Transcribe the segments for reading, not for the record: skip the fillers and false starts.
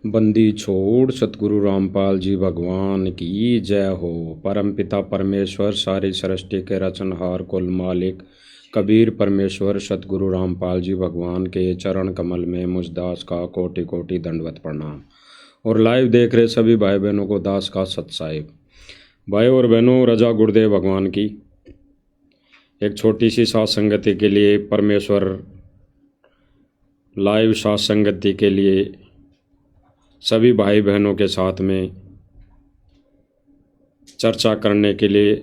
बंदी छोड़ सतगुरु रामपाल जी भगवान की जय हो। परमपिता परमेश्वर सारी सृष्टि के रचनहार कुल मालिक कबीर परमेश्वर सतगुरु रामपाल जी भगवान के चरण कमल में मुझ दास का कोटि कोटि दंडवत प्रणाम। और लाइव देख रहे सभी भाई बहनों को दास का सत साहिब। भाई और बहनों, रजा गुरुदेव भगवान की एक छोटी सी साथ संगति के लिए, परमेश्वर लाइव साथ संगति के लिए सभी भाई बहनों के साथ में चर्चा करने के लिए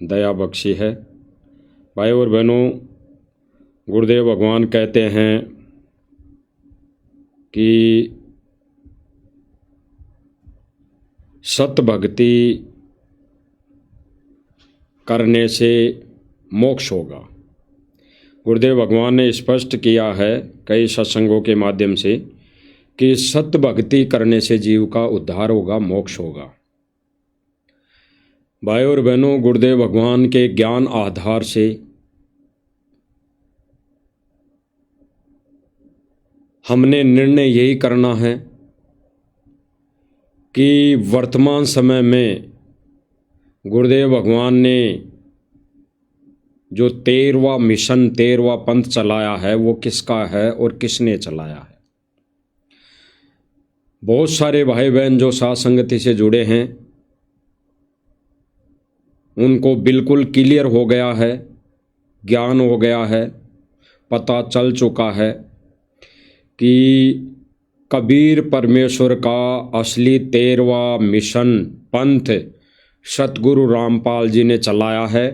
दया बख्शी है। भाई और बहनों, गुरुदेव भगवान कहते हैं कि सत भक्ति करने से मोक्ष होगा। गुरुदेव भगवान ने स्पष्ट किया है कई सत्संगों के माध्यम से कि सत्य भक्ति करने से जीव का उद्धार होगा, मोक्ष होगा। भाई और बहनों, गुरुदेव भगवान के ज्ञान आधार से हमने निर्णय यही करना है कि वर्तमान समय में गुरुदेव भगवान ने जो 13वां मिशन 13वां पंथ चलाया है वो किसका है और किसने चलाया है। बहुत सारे भाई बहन जो साथ संगति से जुड़े हैं उनको बिल्कुल क्लियर हो गया है, ज्ञान हो गया है, पता चल चुका है कि कबीर परमेश्वर का असली 13वां मिशन पंथ सतगुरु रामपाल जी ने चलाया है।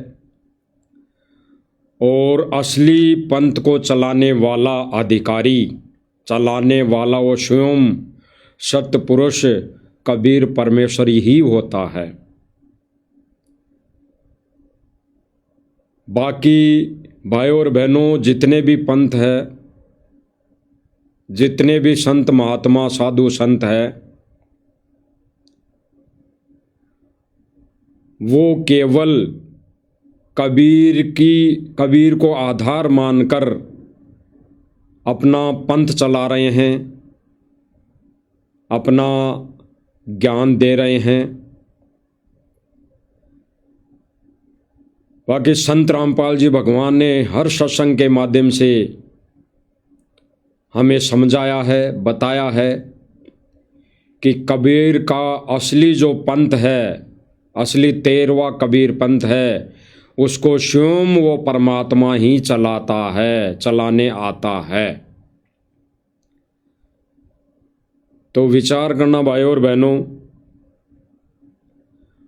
और असली पंथ को चलाने वाला अधिकारी, चलाने वाला वो स्वयं सत्य पुरुष कबीर परमेश्वर ही होता है। बाकी भाई और बहनों, जितने भी पंथ है, जितने भी संत महात्मा साधु संत है, वो केवल कबीर को आधार मानकर अपना पंथ चला रहे हैं, अपना ज्ञान दे रहे हैं। बाकी संत रामपाल जी भगवान ने हर सत्संग के माध्यम से हमें समझाया है, बताया है कि कबीर का असली जो पंथ है, असली 13वां कबीर पंथ है, उसको स्वयं वो परमात्मा ही चलाता है, चलाने आता है। तो विचार करना भाई और बहनों,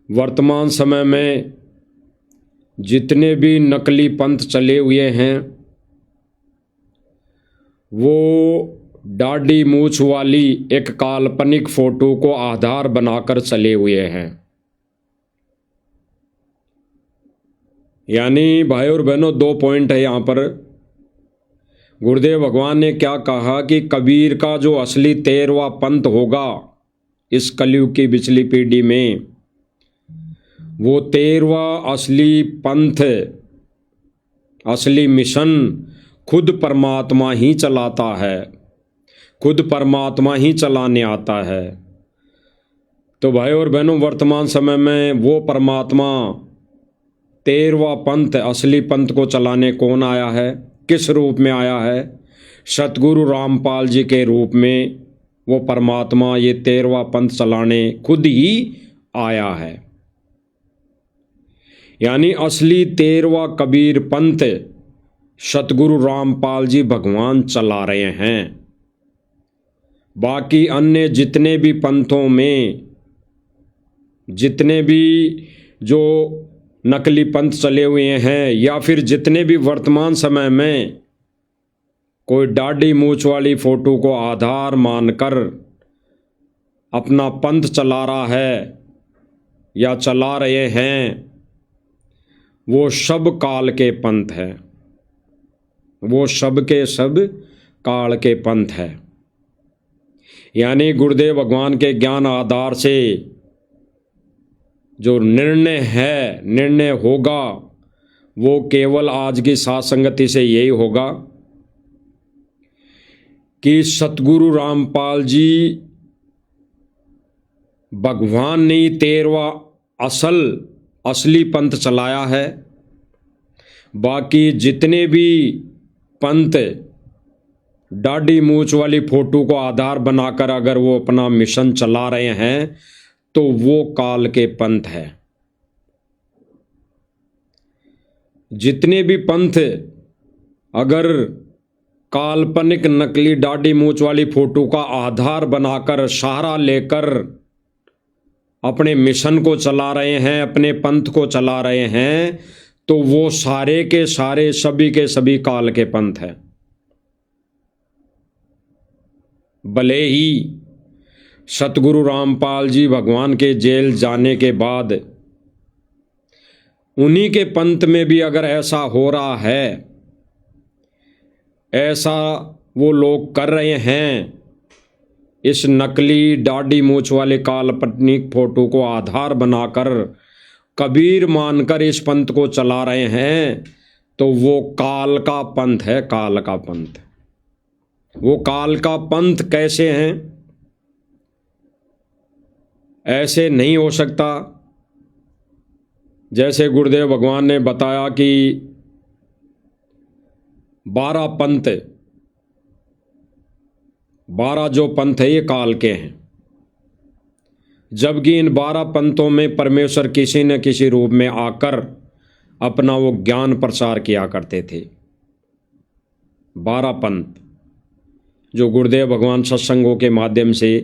वर्तमान समय में जितने भी नकली पंथ चले हुए हैं वो दाढ़ी मूछ वाली एक काल्पनिक फोटो को आधार बनाकर चले हुए हैं। यानी भाई और बहनों, 2 पॉइंट है यहाँ पर। गुरुदेव भगवान ने क्या कहा कि कबीर का जो असली 13वां पंथ होगा इस कलयुग की पिछली पीढ़ी में, वो 13वां असली पंथ, असली मिशन खुद परमात्मा ही चलाता है, खुद परमात्मा ही चलाने आता है। तो भाई और बहनों, वर्तमान समय में वो परमात्मा 13वां पंथ, असली पंथ को चलाने कौन आया है, किस रूप में आया है? सतगुरु रामपाल जी के रूप में वो परमात्मा ये 13वां पंथ चलाने खुद ही आया है। यानी असली 13वां कबीर पंथ सतगुरु रामपाल जी भगवान चला रहे हैं। बाकी अन्य जितने भी पंथों में, जितने भी जो नकली पंथ चले हुए हैं, या फिर जितने भी वर्तमान समय में कोई दाढ़ी मूछ वाली फोटो को आधार मानकर अपना पंथ चला रहा है या चला रहे हैं, वो सब काल के पंथ है, वो सब के सब काल के पंथ है। यानी गुरुदेव भगवान के ज्ञान आधार से जो निर्णय है, निर्णय होगा, वो केवल आज की साथ संगति से यही होगा कि सतगुरु रामपाल जी भगवान ने 13वां असली पंथ चलाया है। बाकी जितने भी पंथ दाढ़ी मूछ वाली फोटो को आधार बनाकर अगर वो अपना मिशन चला रहे हैं तो वो काल के पंथ है। जितने भी पंथ अगर काल्पनिक नकली दाढ़ी मूछ वाली फोटो का आधार बनाकर सहारा लेकर अपने मिशन को चला रहे हैं, अपने पंथ को चला रहे हैं, तो वो सारे के सारे सभी के सभी काल के पंथ है। भले ही सतगुरु रामपाल जी भगवान के जेल जाने के बाद उन्हीं के पंथ में भी अगर ऐसा हो रहा है, ऐसा वो लोग कर रहे हैं, इस नकली दाढ़ी मूछ वाले काल्पनिक फोटो को आधार बनाकर कबीर मानकर इस पंथ को चला रहे हैं, तो वो काल का पंथ है। काल का पंथ। वो काल का पंथ कैसे हैं? ऐसे नहीं हो सकता। जैसे गुरुदेव भगवान ने बताया कि 12 पंथ, 12 जो पंथ है ये काल के हैं, जबकि इन 12 पंथों में परमेश्वर किसी न किसी रूप में आकर अपना वो ज्ञान प्रचार किया करते थे। 12 पंथ जो गुरुदेव भगवान सत्संगों के माध्यम से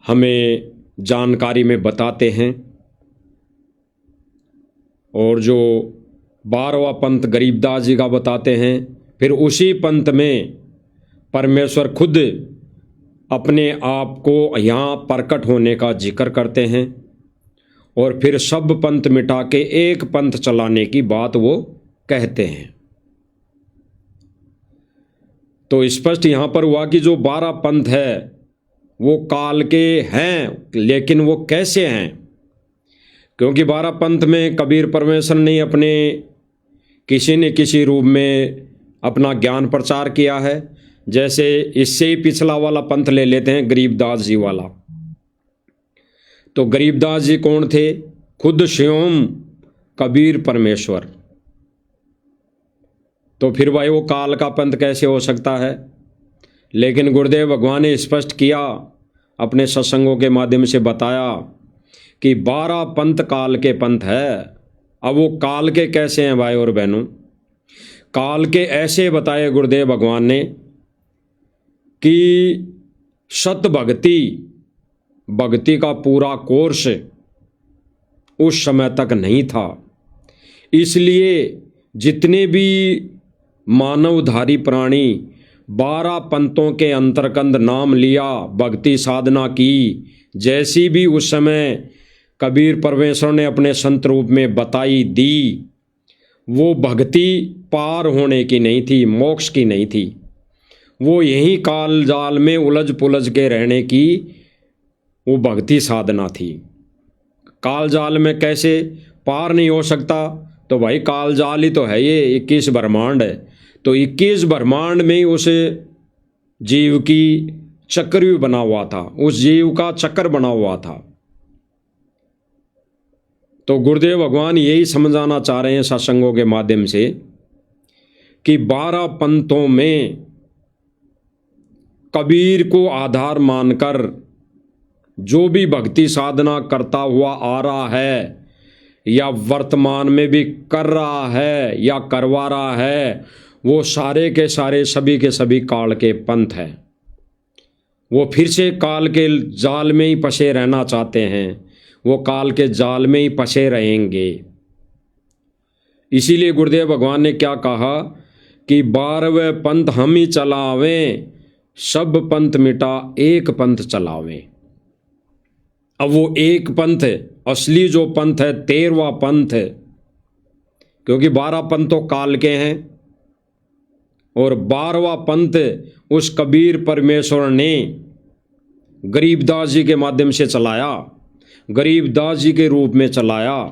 हमें जानकारी में बताते हैं, और जो 12वां पंथ गरीबदास जी का बताते हैं। फिर उसी पंथ में परमेश्वर खुद अपने आप को यहाँ प्रकट होने का जिक्र करते हैं, और फिर सब पंथ मिटा के एक पंथ चलाने की बात वो कहते हैं। तो स्पष्ट यहाँ पर हुआ कि जो 12 पंथ है वो काल के हैं, लेकिन वो कैसे हैं? क्योंकि 12 पंथ में कबीर परमेश्वर ने अपने किसी न किसी रूप में अपना ज्ञान प्रचार किया है। जैसे इससे ही पिछला वाला पंथ ले लेते हैं, गरीबदास जी वाला। तो गरीबदास जी कौन थे? खुद स्वयं कबीर परमेश्वर। तो फिर भाई वो काल का पंथ कैसे हो सकता है? लेकिन गुरुदेव भगवान ने स्पष्ट किया, अपने सत्संगों के माध्यम से बताया कि 12 पंथ काल के पंथ है। अब वो काल के कैसे हैं भाई और बहनों? काल के ऐसे बताए गुरुदेव भगवान ने कि सत भक्ति का पूरा कोर्स उस समय तक नहीं था। इसलिए जितने भी मानवधारी प्राणी 12 पंथों के अंतर्गत नाम लिया, भक्ति साधना की, जैसी भी उस समय कबीर परमेश्वर ने अपने संत रूप में बताई दी, वो भक्ति पार होने की नहीं थी, मोक्ष की नहीं थी। वो यही काल जाल में उलझ पुलझ के रहने की वो भक्ति साधना थी। काल जाल में कैसे पार नहीं हो सकता? तो भाई काल जाल ही तो है, ये 21 ब्रह्मांड है। तो 21 ब्रह्मांड में ही उस जीव की चक्र भी बना हुआ था, उस जीव का चक्र बना हुआ था। तो गुरुदेव भगवान यही समझाना चाह रहे हैं सत्संगों के माध्यम से कि 12 पंथों में कबीर को आधार मानकर जो भी भक्ति साधना करता हुआ आ रहा है, या वर्तमान में भी कर रहा है या करवा रहा है, वो सारे के सारे सभी के सभी काल के पंथ हैं। वो फिर से काल के जाल में ही फंसे रहना चाहते हैं, वो काल के जाल में ही फंसे रहेंगे। इसीलिए गुरुदेव भगवान ने क्या कहा कि 12वें पंथ हम ही चलावें, सब पंथ मिटा एक पंथ चलावें। अब वो एक पंथ असली जो पंथ है 13वां पंथ है, क्योंकि 12 पंथ तो काल के हैं, और 12वां पंथ उस कबीर परमेश्वर ने गरीबदास जी के माध्यम से चलाया, गरीबदास जी के रूप में चलाया।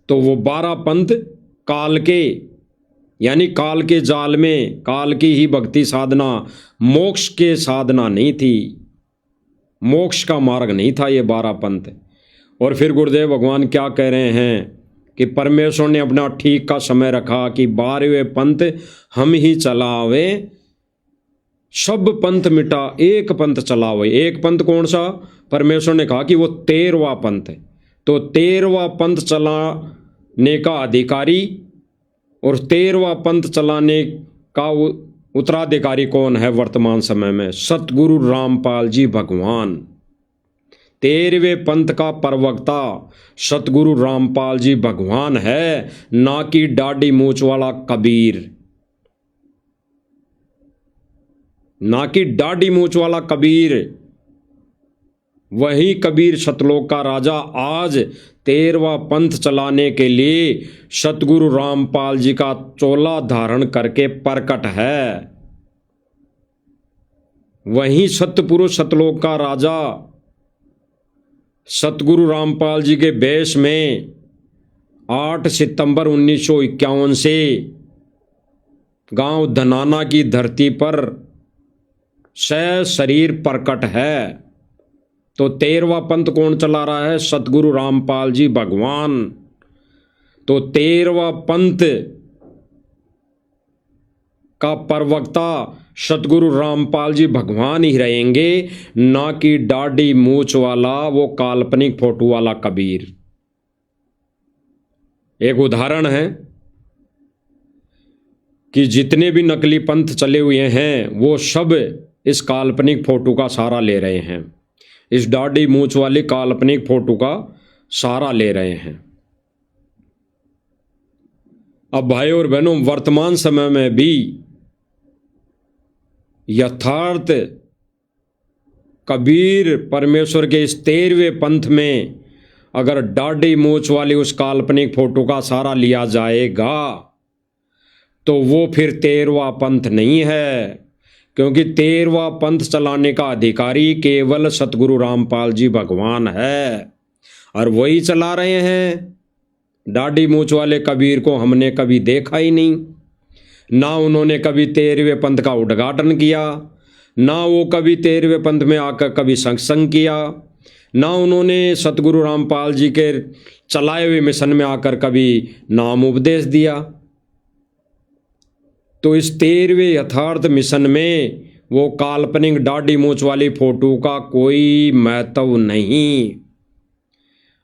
तो वो 12 पंथ काल के यानी काल के जाल में काल की ही भक्ति साधना, मोक्ष के साधना नहीं थी, मोक्ष का मार्ग नहीं था ये 12 पंथ। और फिर गुरुदेव भगवान क्या कह रहे हैं कि परमेश्वर ने अपना ठीक का समय रखा कि 12वें पंथ हम ही चलावे, सब पंथ मिटा एक पंथ चलावे। एक पंथ कौन सा? परमेश्वर ने कहा कि वो 13वां पंथ है। तो 13वां पंथ चलाने का अधिकारी और 13वां पंथ चलाने का उत्तराधिकारी कौन है वर्तमान समय में? सतगुरु रामपाल जी भगवान। 13वें पंथ का प्रवक्ता सतगुरु रामपाल जी भगवान है, ना कि दाढ़ी मूंछ वाला कबीर, ना कि दाढ़ी मूंछ वाला कबीर। वही कबीर सतलोक का राजा आज 13वां पंथ चलाने के लिए सतगुरु रामपाल जी का चोला धारण करके प्रकट है। वही सतपुरुष सतलोक का राजा सतगुरु रामपाल जी के वेश में 8 सितंबर 1951 से गांव धनाना की धरती पर शरीर प्रकट है। तो 13वां पंथ कौन चला रहा है? सतगुरु रामपाल जी भगवान। तो 13वां पंथ का प्रवक्ता सतगुरु रामपाल जी भगवान ही रहेंगे, ना कि दाढ़ी मूंछ वाला वो काल्पनिक फोटो वाला कबीर। एक उदाहरण है कि जितने भी नकली पंथ चले हुए हैं वो सब इस काल्पनिक फोटो का सहारा ले रहे हैं, इस दाढ़ी मूंछ वाली काल्पनिक फोटो का सहारा ले रहे हैं। अब भाई और बहनों, वर्तमान समय में भी यथार्थ कबीर परमेश्वर के इस 13वें पंथ में अगर दाढ़ी मूंछ वाली उस काल्पनिक फोटो का सहारा लिया जाएगा तो वो फिर 13वां पंथ नहीं है, क्योंकि 13वां पंथ चलाने का अधिकारी केवल सतगुरु रामपाल जी भगवान है और वही चला रहे हैं। दाढ़ी मूंछ वाले कबीर को हमने कभी देखा ही नहीं, ना उन्होंने कभी 13वें पंथ का उद्घाटन किया, ना वो कभी 13वें पंथ में आकर कभी सत्संग किया, ना उन्होंने सतगुरु रामपाल जी के चलाए हुए मिशन में आकर कभी नाम उपदेश दिया। तो इस 13वें यथार्थ मिशन में वो काल्पनिक दाढ़ी मूंछ वाली फोटो का कोई महत्व नहीं।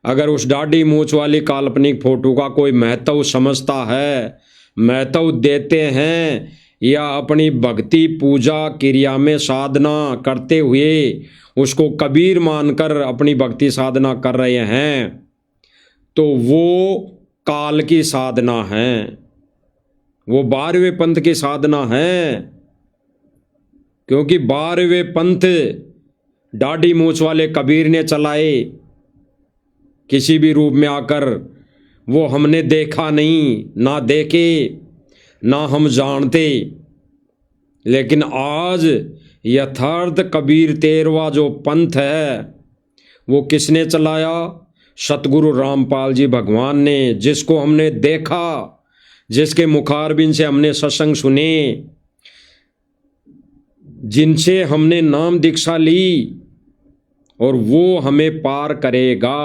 अगर उस दाढ़ी मूंछ वाली काल्पनिक फोटो का कोई महत्व समझता है, महत्व देते हैं, या अपनी भक्ति पूजा क्रिया में साधना करते हुए उसको कबीर मानकर अपनी भक्ति साधना कर रहे हैं, तो वो काल की साधना है, वो 12वें पंथ की साधना है। क्योंकि 12वें पंथ दाढ़ी मूंछ वाले कबीर ने चलाए, किसी भी रूप में आकर, वो हमने देखा नहीं, ना देखे, ना हम जानते। लेकिन आज यथार्थ कबीर 13वां जो पंथ है वो किसने चलाया? सतगुरु रामपाल जी भगवान ने, जिसको हमने देखा, जिसके मुखारबिन से हमने सत्संग सुने, जिनसे हमने नाम दीक्षा ली, और वो हमें पार करेगा।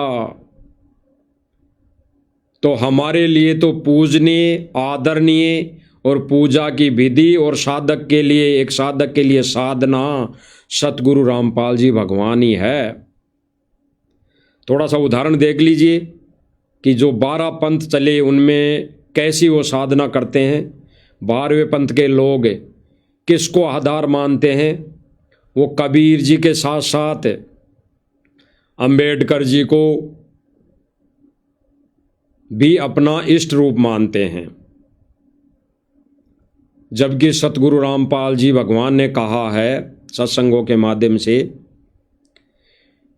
तो हमारे लिए तो पूजनीय, आदरणीय और पूजा की विधि और साधक के लिए, एक साधक के लिए साधना सतगुरु रामपाल जी भगवान ही है। थोड़ा सा उदाहरण देख लीजिए कि जो 12 पंथ चले उनमें कैसी वो साधना करते हैं। 12वें पंथ के लोग किसको आधार मानते हैं? वो कबीर जी के साथ साथ अंबेडकर जी को भी अपना इष्ट रूप मानते हैं। जबकि सतगुरु रामपाल जी भगवान ने कहा है सत्संगों के माध्यम से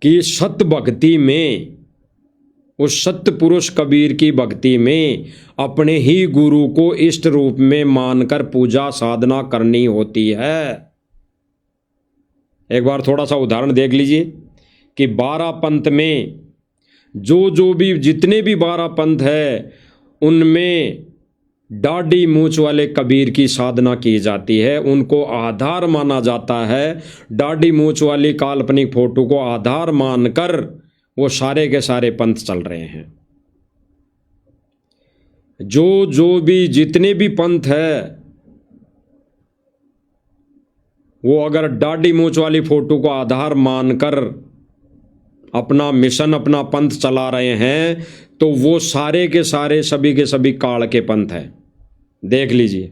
कि सत्य भक्ति में, उस सत्य पुरुष कबीर की भक्ति में अपने ही गुरु को इष्ट रूप में मानकर पूजा साधना करनी होती है। एक बार थोड़ा सा उदाहरण देख लीजिए कि 12 पंथ में जो भी जितने भी 12 पंथ है उनमें दाढ़ी मूंछ वाले कबीर की साधना की जाती है, उनको आधार माना जाता है। दाढ़ी मूंछ वाली काल्पनिक फोटो को आधार मानकर वो सारे के सारे पंथ चल रहे हैं। जो भी जितने भी पंथ है, वो अगर दाढ़ी मूंछ वाली फोटो को आधार मानकर अपना मिशन, अपना पंथ चला रहे हैं, तो वो सारे के सारे, सभी के सभी काल के पंथ हैं। देख लीजिए।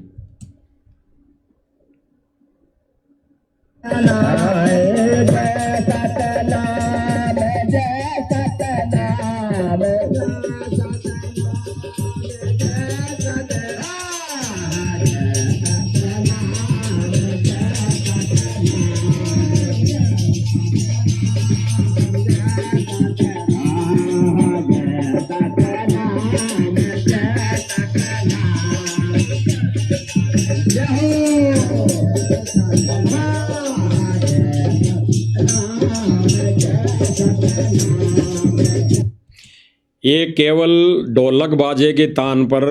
ये केवल ढोलक बाजे के तान पर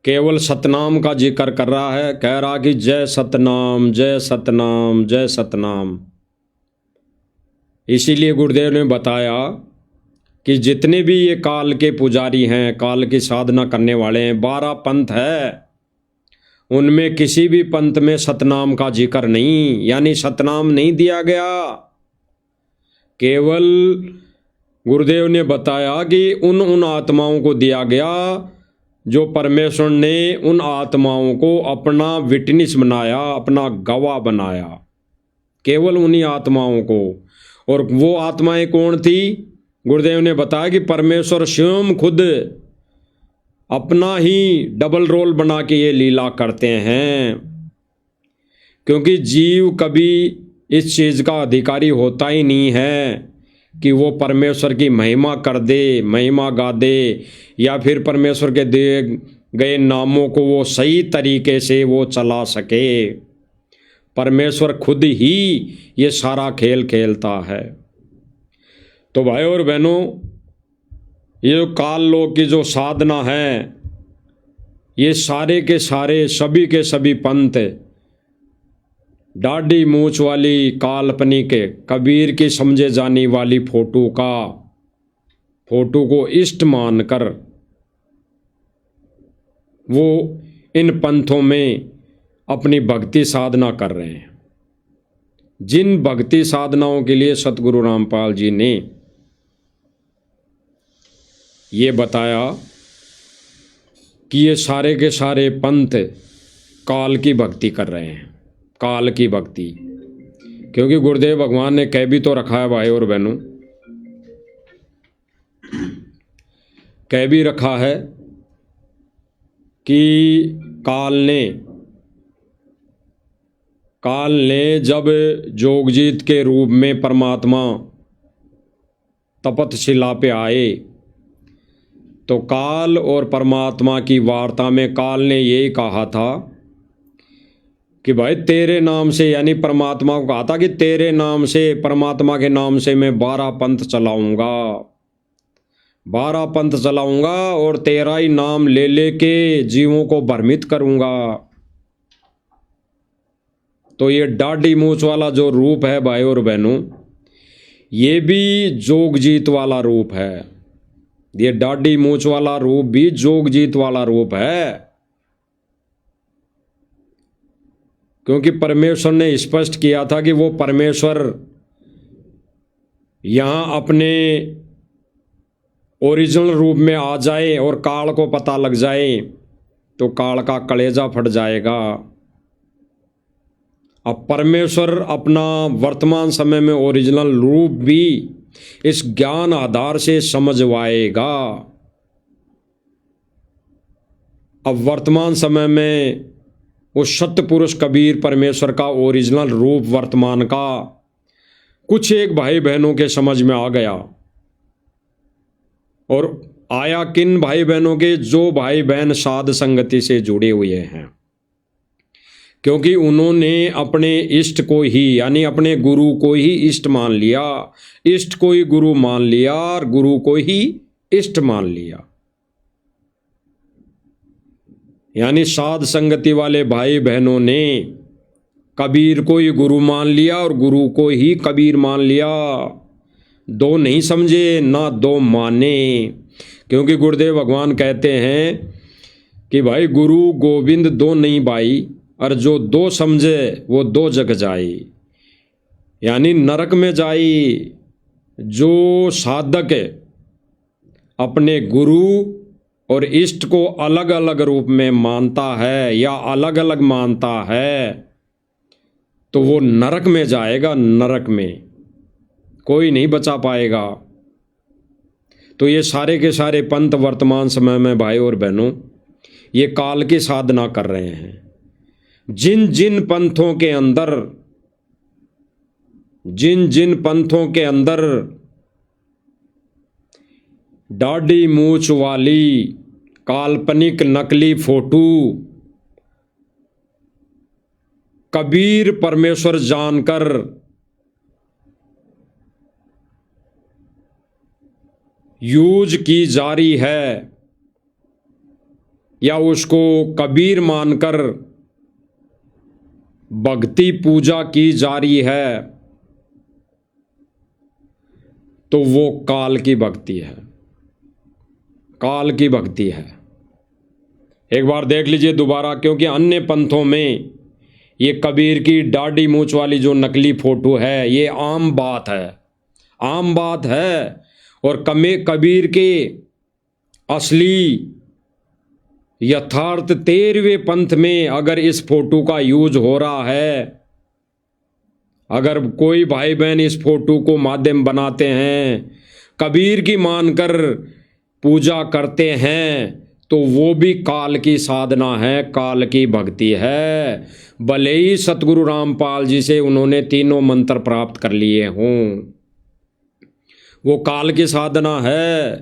केवल सतनाम का जिक्र कर रहा है, कह रहा कि जय सतनाम, जय सतनाम, जय सतनाम। इसीलिए गुरुदेव ने बताया कि जितने भी ये काल के पुजारी हैं, काल की साधना करने वाले हैं, 12 पंथ है, उनमें किसी भी पंथ में सतनाम का जिक्र नहीं, यानी सतनाम नहीं दिया गया। केवल गुरुदेव ने बताया कि उन आत्माओं को दिया गया जो परमेश्वर ने उन आत्माओं को अपना विटनेस बनाया, अपना गवाह बनाया, केवल उन्हीं आत्माओं को। और वो आत्माएं कौन थी? गुरुदेव ने बताया कि परमेश्वर स्वयं खुद अपना ही डबल रोल बना के ये लीला करते हैं, क्योंकि जीव कभी इस चीज़ का अधिकारी होता ही नहीं है कि वो परमेश्वर की महिमा कर दे, महिमा गा दे, या फिर परमेश्वर के दिए गए नामों को वो सही तरीके से वो चला सके। परमेश्वर खुद ही ये सारा खेल खेलता है। तो भाई और बहनों, ये जो काल लोक की जो साधना है, ये सारे के सारे, सभी के सभी पंथ दाढ़ी मूंछ वाली काल्पनिक कबीर की समझे जाने वाली फोटो को इष्ट मानकर वो इन पंथों में अपनी भक्ति साधना कर रहे हैं। जिन भक्ति साधनाओं के लिए सतगुरु रामपाल जी ने ये बताया कि ये सारे के सारे पंथ काल की भक्ति कर रहे हैं, काल की भक्ति। क्योंकि गुरुदेव भगवान ने कह भी तो रखा है भाई और बहनों, कह भी रखा है कि काल ने जब जोगजीत के रूप में परमात्मा तपतशिला पे आए, तो काल और परमात्मा की वार्ता में काल ने यही कहा था कि भाई तेरे नाम से, यानी परमात्मा को कहा था कि तेरे नाम से, परमात्मा के नाम से मैं 12 पंथ चलाऊंगा, 12 पंथ चलाऊंगा और तेरा ही नाम ले लेके जीवों को भ्रमित करूंगा। तो ये दाढ़ी मूंछ वाला जो रूप है भाई और बहनों, ये भी जोगजीत वाला रूप है। ये दाढ़ी मूंछ वाला रूप भी जोगजीत वाला रूप है, क्योंकि परमेश्वर ने स्पष्ट किया था कि वो परमेश्वर यहाँ अपने ओरिजिनल रूप में आ जाए और काल को पता लग जाए तो काल का कलेजा फट जाएगा। अब परमेश्वर अपना वर्तमान समय में ओरिजिनल रूप भी इस ज्ञान आधार से समझवाएगा। अब वर्तमान समय में वो सत्य पुरुष कबीर परमेश्वर का ओरिजिनल रूप वर्तमान का कुछ एक भाई बहनों के समझ में आ गया। और आया किन भाई बहनों के? जो भाई बहन साध संगति से जुड़े हुए हैं, क्योंकि उन्होंने अपने इष्ट को ही, यानी अपने गुरु को ही इष्ट मान लिया, इष्ट को ही गुरु मान लिया और गुरु को ही इष्ट मान लिया। यानी साध संगति वाले भाई बहनों ने कबीर को ही गुरु मान लिया और गुरु को ही कबीर मान लिया। दो नहीं समझे ना दो माने, क्योंकि गुरुदेव भगवान कहते हैं कि भाई गुरु गोविंद दो नहीं भाई, और जो दो समझे वो दो जग जाई, यानी नरक में जाई। जो साधक अपने गुरु और इष्ट को अलग अलग रूप में मानता है या अलग अलग मानता है तो वो नरक में जाएगा, नरक में कोई नहीं बचा पाएगा। तो ये सारे के सारे पंथ वर्तमान समय में भाई और बहनों ये काल की साधना कर रहे हैं। जिन जिन पंथों के अंदर, जिन जिन पंथों के अंदर दाढ़ी मूछ वाली काल्पनिक नकली फोटो कबीर परमेश्वर जानकर यूज की जा रही है या उसको कबीर मानकर भक्ति पूजा की जा रही है, तो वो काल की भक्ति है, काल की भक्ति है। एक बार देख लीजिए दोबारा, क्योंकि अन्य पंथों में ये कबीर की दाढ़ी मूछ वाली जो नकली फोटो है ये आम बात है, आम बात है। और कबीर के असली यथार्थ 13वें पंथ में अगर इस फोटो का यूज हो रहा है, अगर कोई भाई बहन इस फोटो को माध्यम बनाते हैं, कबीर की मानकर पूजा करते हैं, तो वो भी काल की साधना है, काल की भक्ति है। भले ही सतगुरु रामपाल जी से उन्होंने तीनों मंत्र प्राप्त कर लिए हों, वो काल की साधना है।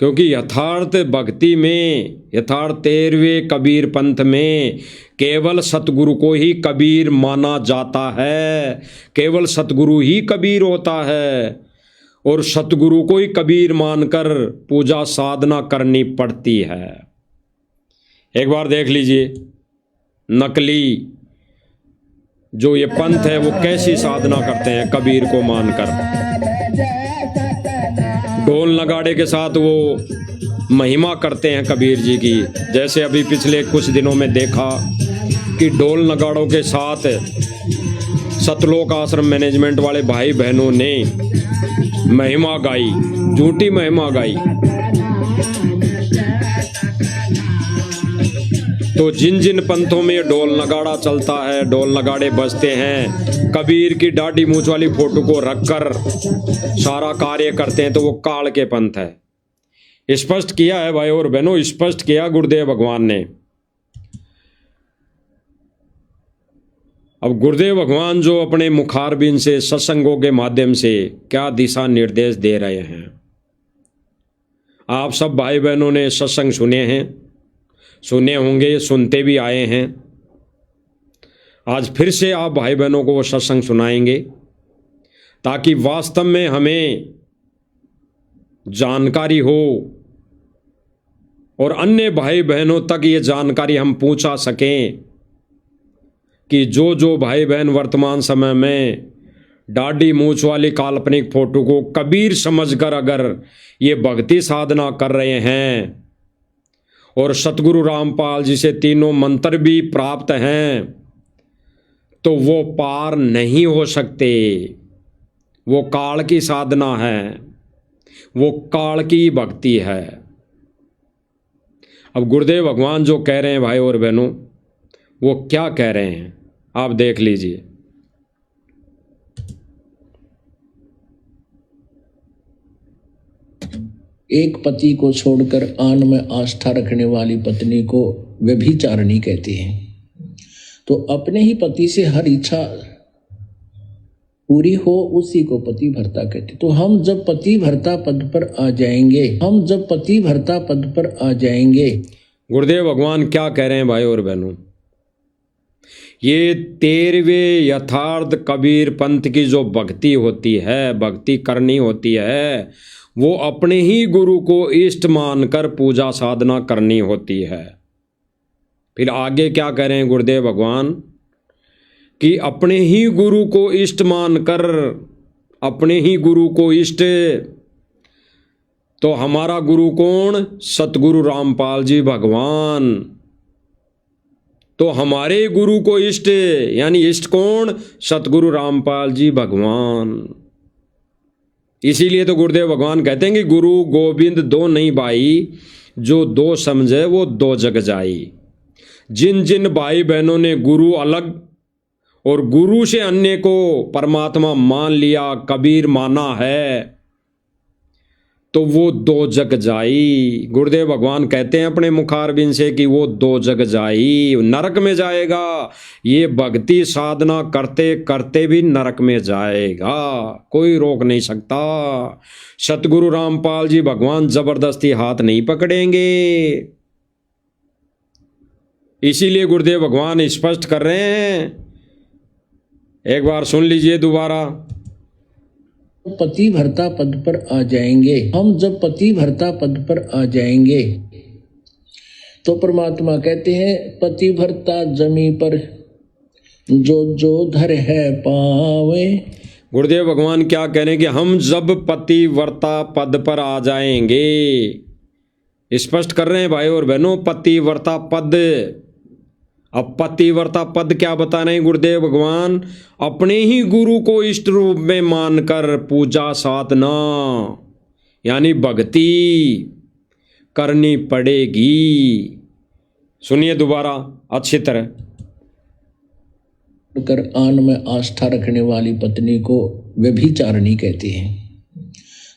क्योंकि यथार्थ भक्ति में, यथार्थ 13वें कबीर पंथ में केवल सतगुरु को ही कबीर माना जाता है, केवल सतगुरु ही कबीर होता है, और सतगुरु को ही कबीर मानकर पूजा साधना करनी पड़ती है। एक बार देख लीजिए नकली जो ये पंथ है वो कैसी साधना करते हैं कबीर को मानकर। ढोल नगाड़े के साथ वो महिमा करते हैं कबीर जी की। जैसे अभी पिछले कुछ दिनों में देखा कि ढोल नगाड़ों के साथ सतलोक आश्रम मैनेजमेंट वाले भाई बहनों ने महिमा गाई, झूठी महिमा गाई। तो जिन जिन पंथों में ढोल नगाड़ा चलता है, ढोल नगाड़े बजते हैं, कबीर की दाढ़ी मूछ वाली फोटो को रखकर सारा कार्य करते हैं, तो वो काल के पंथ है। स्पष्ट किया है भाई और बहनों, स्पष्ट किया गुरुदेव भगवान ने। अब गुरुदेव भगवान जो अपने मुखारबिंद से सत्संगों के माध्यम से क्या दिशा निर्देश दे रहे हैं। आप सब भाई बहनों ने सत्संग सुने हैं, सुने होंगे, सुनते भी आए हैं। आज फिर से आप भाई बहनों को वो सत्संग सुनाएंगे ताकि वास्तव में हमें जानकारी हो और अन्य भाई बहनों तक ये जानकारी हम पहुंचा सकें कि जो जो भाई बहन वर्तमान समय में दाढ़ी मूछ वाली काल्पनिक फोटो को कबीर समझकर अगर ये भक्ति साधना कर रहे हैं और सतगुरु रामपाल जी से तीनों मंत्र भी प्राप्त हैं, तो वो पार नहीं हो सकते। वो काल की साधना है, वो काल की भक्ति है। अब गुरुदेव भगवान जो कह रहे हैं भाई और बहनों, वो क्या कह रहे हैं आप देख लीजिए। एक पति को छोड़कर आन में आस्था रखने वाली पत्नी को व्यभिचारिणी कहते हैं। तो अपने ही पति से हर इच्छा पूरी हो उसी को पति भर्ता कहते। तो हम जब पति भर्ता पद पर आ जाएंगे, हम जब पति भर्ता पद पर आ जाएंगे। गुरुदेव भगवान क्या कह रहे हैं भाई और बहनों, ये 13वें यथार्थ कबीर पंथ की जो भक्ति होती है, भक्ति करनी होती है, वो अपने ही गुरु को इष्ट मानकर पूजा साधना करनी होती है। फिर आगे क्या कह रहे हैं गुरुदेव भगवान कि अपने ही गुरु को इष्ट मानकर, अपने ही गुरु को इष्ट, तो हमारा गुरु कौन? सतगुरु रामपाल जी भगवान। तो हमारे गुरु को इष्ट, यानी इष्ट कौन? सतगुरु रामपाल जी भगवान। इसीलिए तो गुरुदेव भगवान कहते हैं कि गुरु गोविंद दो नहीं भाई, जो दो समझे वो दो जग जाई। जिन जिन भाई बहनों ने गुरु अलग और गुरु से अन्य को परमात्मा मान लिया, कबीर माना है, तो वो दो जग जाई। गुरुदेव भगवान कहते हैं अपने मुखारबिंद से कि वो दो जग जाई, नरक में जाएगा। ये भक्ति साधना करते करते भी नरक में जाएगा, कोई रोक नहीं सकता। सतगुरु रामपाल जी भगवान जबरदस्ती हाथ नहीं पकड़ेंगे। इसीलिए गुरुदेव भगवान स्पष्ट कर रहे हैं, एक बार सुन लीजिए दोबारा। पति भरता पद पर आ जाएंगे, हम जब पति भरता पद पर आ जाएंगे तो परमात्मा कहते हैं पति भरता जमी पर जो जो धर है पावे। गुरुदेव भगवान क्या कह रहे हैं कि हम जब पतिव्रता पद पर आ जाएंगे, स्पष्ट कर रहे हैं भाई और बहनों, पतिव्रता पद। अब पतिव्रता पद क्या बता रहे हैं गुरुदेव भगवान? अपने ही गुरु को इष्ट रूप में मानकर पूजा साधना यानी भक्ति करनी पड़ेगी। सुनिए दोबारा अच्छी तरह। कर आन में आस्था रखने वाली पत्नी को व्यभिचारिणी कहते हैं।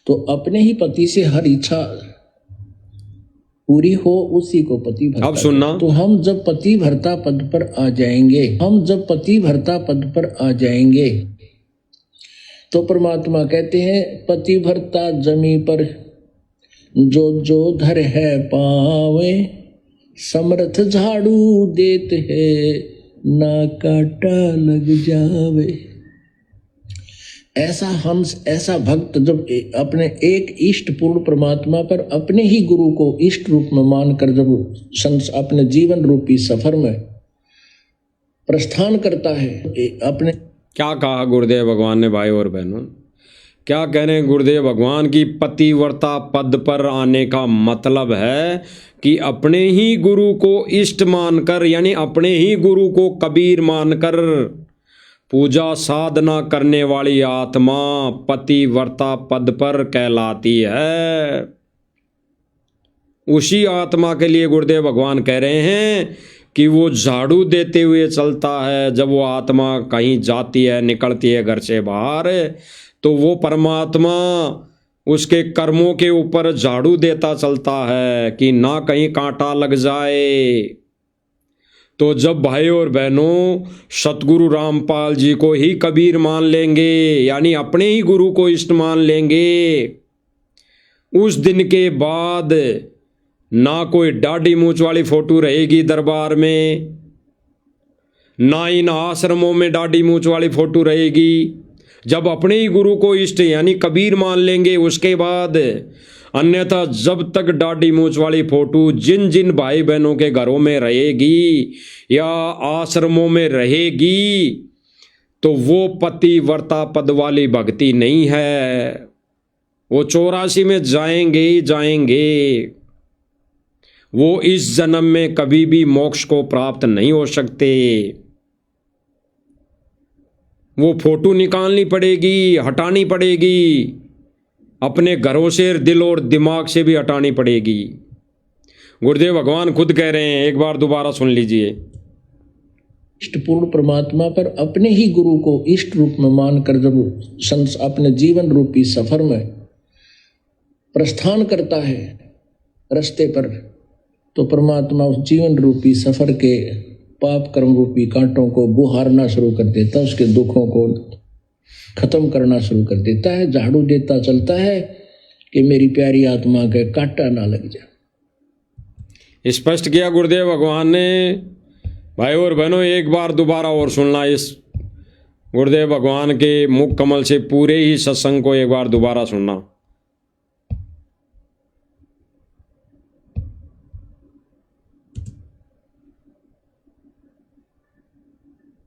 तो अपने ही पति से हर इच्छा पूरी हो उसी को पति भरता। अब सुनना। तो हम जब पति भरता पद पर आ जाएंगे, हम जब पति भरता पद पर आ जाएंगे तो परमात्मा कहते हैं पति भरता जमी पर जो जो धर है पावे, समर्थ झाड़ू देते है ना काटा लग जावे। ऐसा भक्त जब अपने एक इष्ट पूर्ण परमात्मा पर अपने ही गुरु को इष्ट रूप में मानकर जब अपने जीवन रूपी सफर में प्रस्थान करता है, अपने क्या कहा गुरुदेव भगवान ने भाई और बहनों? क्या कह रहे हैं गुरुदेव भगवान की पतिव्रता पद पर आने का मतलब है कि अपने ही गुरु को इष्ट मानकर, यानी अपने ही गुरु को कबीर मानकर पूजा साधना करने वाली आत्मा पतिव्रता पद पर कहलाती है। उसी आत्मा के लिए गुरुदेव भगवान कह रहे हैं कि वो झाड़ू देते हुए चलता है। जब वो आत्मा कहीं जाती है, निकलती है घर से बाहर, तो वो परमात्मा उसके कर्मों के ऊपर झाड़ू देता चलता है कि ना कहीं कांटा लग जाए। तो जब भाई और बहनों सतगुरु रामपाल जी को ही कबीर मान लेंगे, यानी अपने ही गुरु को इष्ट मान लेंगे, उस दिन के बाद ना कोई दाढ़ी मूंछ वाली फोटो रहेगी दरबार में, ना इन आश्रमों में दाढ़ी मूंछ वाली फोटो रहेगी। जब अपने ही गुरु को इष्ट यानी कबीर मान लेंगे उसके बाद, अन्यथा जब तक दाढ़ी मूंछ वाली फोटो जिन जिन भाई बहनों के घरों में रहेगी या आश्रमों में रहेगी, तो वो पतिव्रता पद वाली भक्ति नहीं है। वो 84 में जाएंगे ही जाएंगे। वो इस जन्म में कभी भी मोक्ष को प्राप्त नहीं हो सकते। वो फोटो निकालनी पड़ेगी, हटानी पड़ेगी, अपने घरों से, दिल और दिमाग से भी हटानी पड़ेगी। गुरुदेव भगवान खुद कह रहे हैं, एक बार दोबारा सुन लीजिए। इष्ट पूर्ण परमात्मा पर अपने ही गुरु को इष्ट रूप में मानकर जब अपने जीवन रूपी सफर में प्रस्थान करता है रास्ते पर, तो परमात्मा उस जीवन रूपी सफर के पाप कर्म रूपी कांटों को बुहारना शुरू कर देता, उसके दुखों को खत्म करना शुरू कर देता है। झाड़ू देता चलता है कि मेरी प्यारी आत्मा के कांटा ना लग जाए। स्पष्ट किया गुरुदेव भगवान ने। भाई और बहनों, एक बार दोबारा और सुनना इस गुरुदेव भगवान के मुख कमल से पूरे ही सत्संग को एक बार दोबारा सुनना।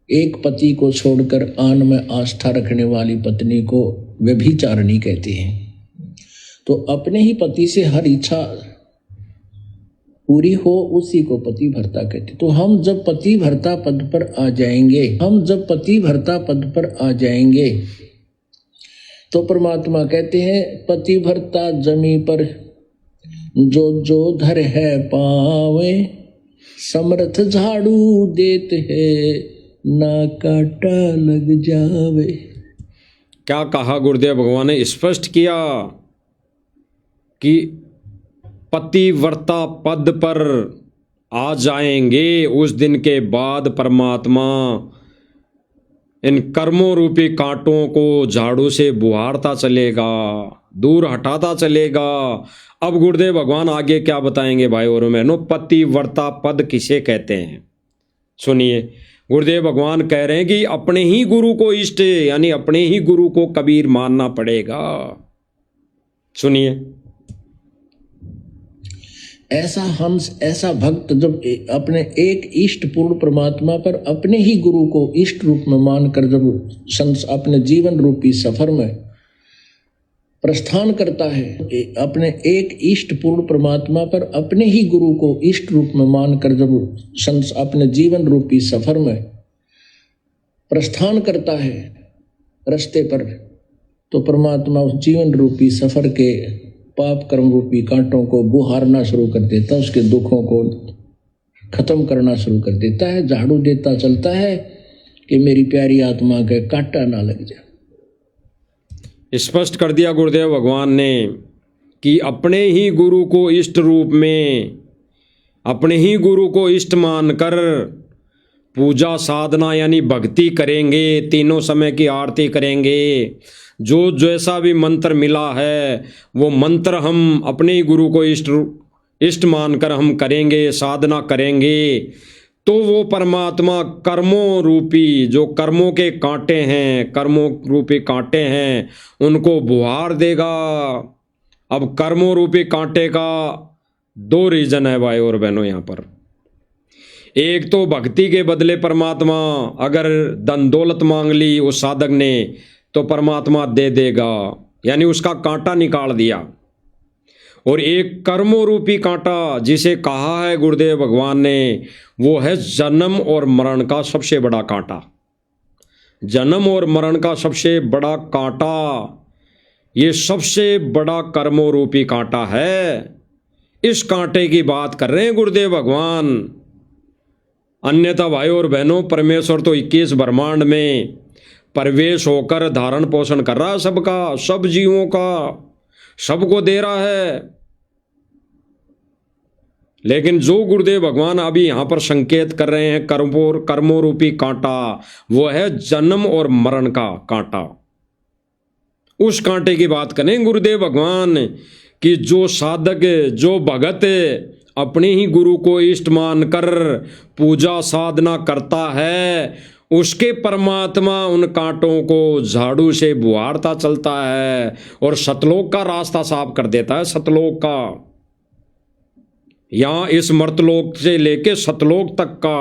एक पति को छोड़कर आन में आस्था रखने वाली पत्नी को व्यभिचारिणी कहते हैं। तो अपने ही पति से हर इच्छा पूरी हो उसी को पति भर्ता कहते। तो हम जब पति भर्ता पद पर आ जाएंगे तो परमात्मा कहते हैं पति भर्ता जमी पर जो जो धर है पावे, समर्थ झाड़ू देते है ना काटा लग जावे। क्या कहा गुरुदेव भगवान ने? स्पष्ट किया कि पतिव्रता पद पर आ जाएंगे उस दिन के बाद परमात्मा इन कर्मों रूपी कांटों को झाड़ू से बुहारता चलेगा, दूर हटाता चलेगा। अब गुरुदेव भगवान आगे क्या बताएंगे भाई और बहनों? पतिव्रता पद किसे कहते हैं? सुनिए, गुरुदेव भगवान कह रहे हैं कि अपने ही गुरु को इष्ट यानी अपने ही गुरु को कबीर मानना पड़ेगा। सुनिए, ऐसा भक्त जब अपने एक इष्ट पूर्ण परमात्मा पर अपने ही गुरु को इष्ट रूप में मानकर जब अपने जीवन रूपी सफर में प्रस्थान करता है, अपने एक इष्ट पूर्ण परमात्मा पर अपने ही गुरु को इष्ट रूप में मानकर जब अपने जीवन रूपी सफर में प्रस्थान करता है रास्ते पर, तो परमात्मा उस जीवन रूपी सफर के पाप कर्म रूपी कांटों को बुहारना शुरू कर देता है, उसके दुखों को खत्म करना शुरू कर देता है, झाड़ू देता चलता है कि मेरी प्यारी आत्मा के कांटा ना लग जाए। स्पष्ट कर दिया गुरुदेव भगवान ने कि अपने ही गुरु को इष्ट रूप में, अपने ही गुरु को इष्ट मानकर पूजा साधना यानी भक्ति करेंगे, तीनों समय की आरती करेंगे, जो जैसा भी मंत्र मिला है वो मंत्र हम अपने ही गुरु को इष्ट मानकर हम करेंगे, साधना करेंगे, तो वो परमात्मा कर्मों रूपी जो कर्मों के कांटे हैं, कर्मों रूपी कांटे हैं, उनको बुहार देगा। अब कर्मों रूपी कांटे का दो रीजन है भाई और बहनों यहाँ पर। एक तो भक्ति के बदले परमात्मा अगर धन दौलत मांग ली उस साधक ने तो परमात्मा दे देगा, यानी उसका कांटा निकाल दिया। और एक कर्मों रूपी कांटा जिसे कहा है गुरुदेव भगवान ने, वो है जन्म और मरण का सबसे बड़ा कांटा। जन्म और मरण का सबसे बड़ा कांटा, ये सबसे बड़ा कर्मों रूपी कांटा है। इस कांटे की बात कर रहे हैं गुरुदेव भगवान। अन्यथा भाई और बहनों, परमेश्वर तो 21 ब्रह्मांड में प्रवेश होकर धारण पोषण कर रहा है सबका, सब जीवों का, सबको दे रहा है। लेकिन जो गुरुदेव भगवान अभी यहां पर संकेत कर रहे हैं कर्मों रूपी कांटा, वो है जन्म और मरण का कांटा। उस कांटे की बात करें गुरुदेव भगवान कि जो साधक, जो भगत अपने ही गुरु को इष्ट मानकर पूजा साधना करता है, उसके परमात्मा उन कांटों को झाड़ू से बुहारता चलता है और सतलोक का रास्ता साफ कर देता है। सतलोक का, यहां इस मर्तलोक से लेके सतलोक तक का।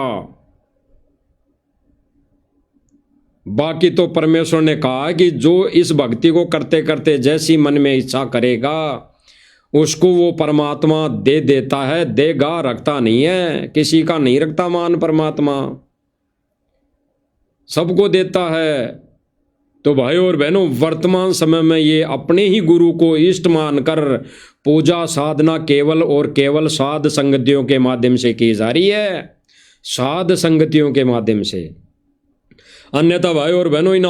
बाकी तो परमेश्वर ने कहा कि जो इस भक्ति को करते करते जैसी मन में इच्छा करेगा उसको वो परमात्मा दे देता है, देगा, रखता नहीं है, किसी का नहीं रखता मान परमात्मा, सबको देता है। तो भाई और बहनों, वर्तमान समय में ये अपने ही गुरु को इष्ट मानकर पूजा साधना केवल और केवल साध संगतियों के माध्यम से की जा रही है, साध संगतियों के माध्यम से। अन्यथा भाई और बहनों, इन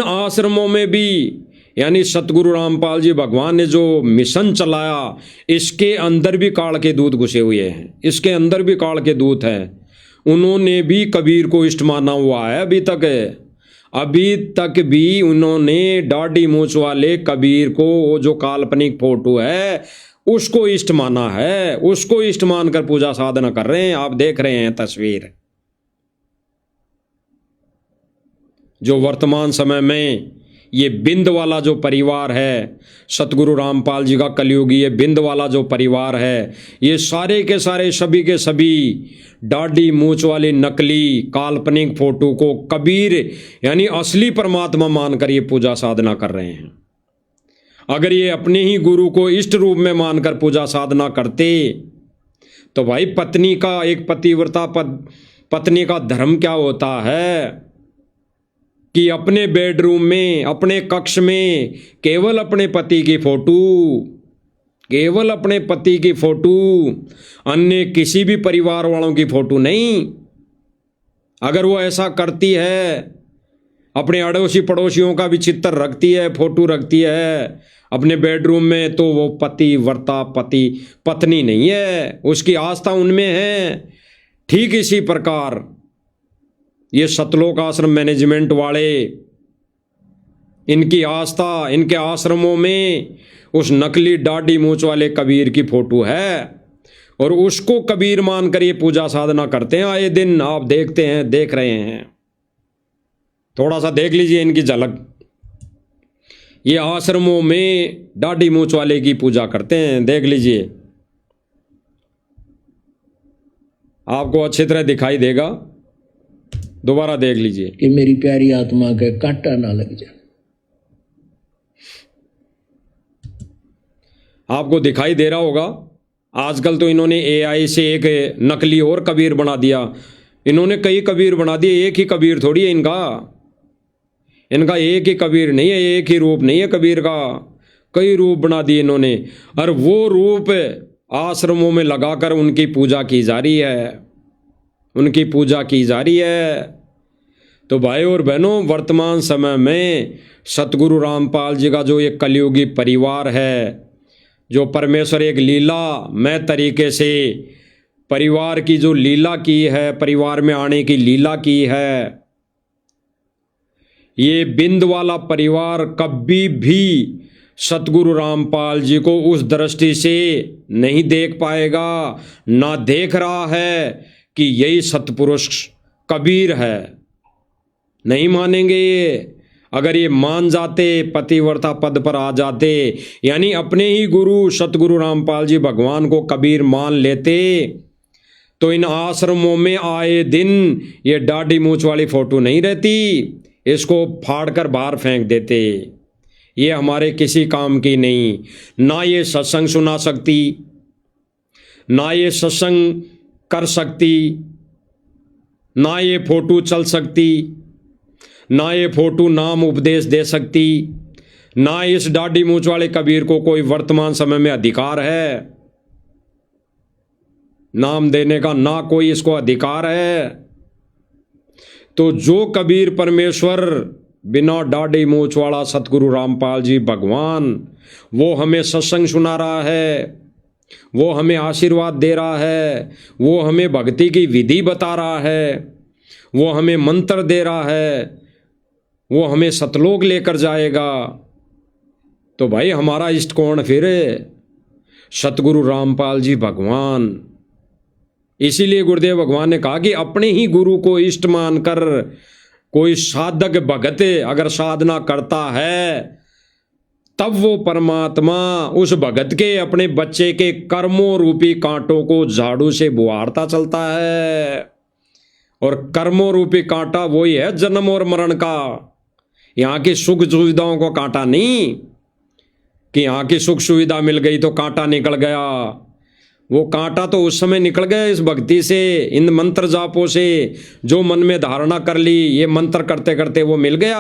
आश्रमों में भी यानी सतगुरु रामपाल जी भगवान ने जो मिशन चलाया, इसके अंदर भी काल के दूत घुसे हुए हैं, इसके अंदर भी काल के दूत हैं। उन्होंने भी कबीर को इष्ट माना हुआ है। अभी तक भी उन्होंने दाढ़ी मूंछ वाले कबीर को, वो जो काल्पनिक फोटो है, उसको इष्ट माना है, उसको इष्ट मानकर पूजा साधना कर रहे हैं। आप देख रहे हैं तस्वीर। जो वर्तमान समय में ये बिंद वाला जो परिवार है, सतगुरु रामपाल जी का कलयुगी ये बिंद वाला जो परिवार है, ये सारे के सारे सभी के सभी दाढ़ी मूंछ वाली नकली काल्पनिक फोटो को कबीर यानी असली परमात्मा मानकर ये पूजा साधना कर रहे हैं। अगर ये अपने ही गुरु को इष्ट रूप में मानकर पूजा साधना करते तो भाई पत्नी का, एक पतिव्रता पत्नी का धर्म क्या होता है कि अपने बेडरूम में, अपने कक्ष में केवल अपने पति की फोटो, केवल अपने पति की फोटो, अन्य किसी भी परिवार वालों की फोटो नहीं। अगर वो ऐसा करती है, अपने अड़ोसी पड़ोसियों का भी चित्र रखती है, फोटो रखती है अपने बेडरूम में, तो वो पतिव्रता पत्नी नहीं है, उसकी आस्था उनमें है। ठीक इसी प्रकार ये सतलोक आश्रम मैनेजमेंट वाले, इनकी आस्था, इनके आश्रमों में उस नकली दाढ़ी मूंछ वाले कबीर की फोटो है और उसको कबीर मानकर ये पूजा साधना करते हैं। आए दिन आप देखते हैं, देख रहे हैं, थोड़ा सा देख लीजिए इनकी झलक। ये आश्रमों में दाढ़ी मूंछ वाले की पूजा करते हैं, देख लीजिए, आपको अच्छी तरह दिखाई देगा, दोबारा देख लीजिए कि मेरी प्यारी आत्मा के कांटा ना लग जाए। आपको दिखाई दे रहा होगा। आजकल तो इन्होंने एआई से एक नकली और कबीर बना दिया। इन्होंने कई कबीर बना दिए, एक ही कबीर थोड़ी है इनका एक ही कबीर नहीं है, एक ही रूप नहीं है कबीर का, कई रूप बना दिए इन्होंने। और वो रूप आश्रमों में लगाकर उनकी पूजा की जा रही है, उनकी पूजा की जा रही है। तो भाई और बहनों, वर्तमान समय में सतगुरु रामपाल जी का जो ये कलयुगी परिवार है, जो परमेश्वर एक लीलामय तरीके से परिवार की जो लीला की है, परिवार में आने की लीला की है, ये बिंद वाला परिवार कभी भी सतगुरु रामपाल जी को उस दृष्टि से नहीं देख पाएगा, ना देख रहा है कि यही सतपुरुष कबीर है। नहीं मानेंगे ये। अगर ये मान जाते, पतिव्रता पद पर आ जाते, यानी अपने ही गुरु सतगुरु रामपाल जी भगवान को कबीर मान लेते, तो इन आश्रमों में आए दिन ये दाढ़ी मूंछ वाली फोटो नहीं रहती, इसको फाड़कर बाहर फेंक देते। ये हमारे किसी काम की नहीं। ना ये सत्संग सुना सकती, ना ये सत्संग कर सकती, ना ये फोटो चल सकती, ना ये फोटो नाम उपदेश दे सकती, ना इस दाढ़ी मूंछ वाले कबीर को कोई वर्तमान समय में अधिकार है नाम देने का, ना कोई इसको अधिकार है। तो जो कबीर परमेश्वर बिना दाढ़ी मूंछ वाला सतगुरु रामपाल जी भगवान, वो हमें सत्संग सुना रहा है, वो हमें आशीर्वाद दे रहा है, वो हमें भक्ति की विधि बता रहा है, वो हमें मंत्र दे रहा है, वो हमें सतलोक लेकर जाएगा, तो भाई हमारा इष्ट कौन फिर? सतगुरु रामपाल जी भगवान। इसीलिए गुरुदेव भगवान ने कहा कि अपने ही गुरु को इष्ट मानकर कोई साधक भगत अगर साधना करता है, तब वो परमात्मा उस भगत के, अपने बच्चे के कर्मों रूपी कांटों को झाड़ू से बुहारता चलता है। और कर्मों रूपी कांटा वही है जन्म और मरण का, यहाँ की सुख सुविधाओं को कांटा नहीं कि यहाँ की सुख सुविधा मिल गई तो कांटा निकल गया। वो कांटा तो उस समय निकल गया इस भक्ति से, इन मंत्र जापों से, जो मन में धारणा कर ली, ये मंत्र करते करते वो मिल गया।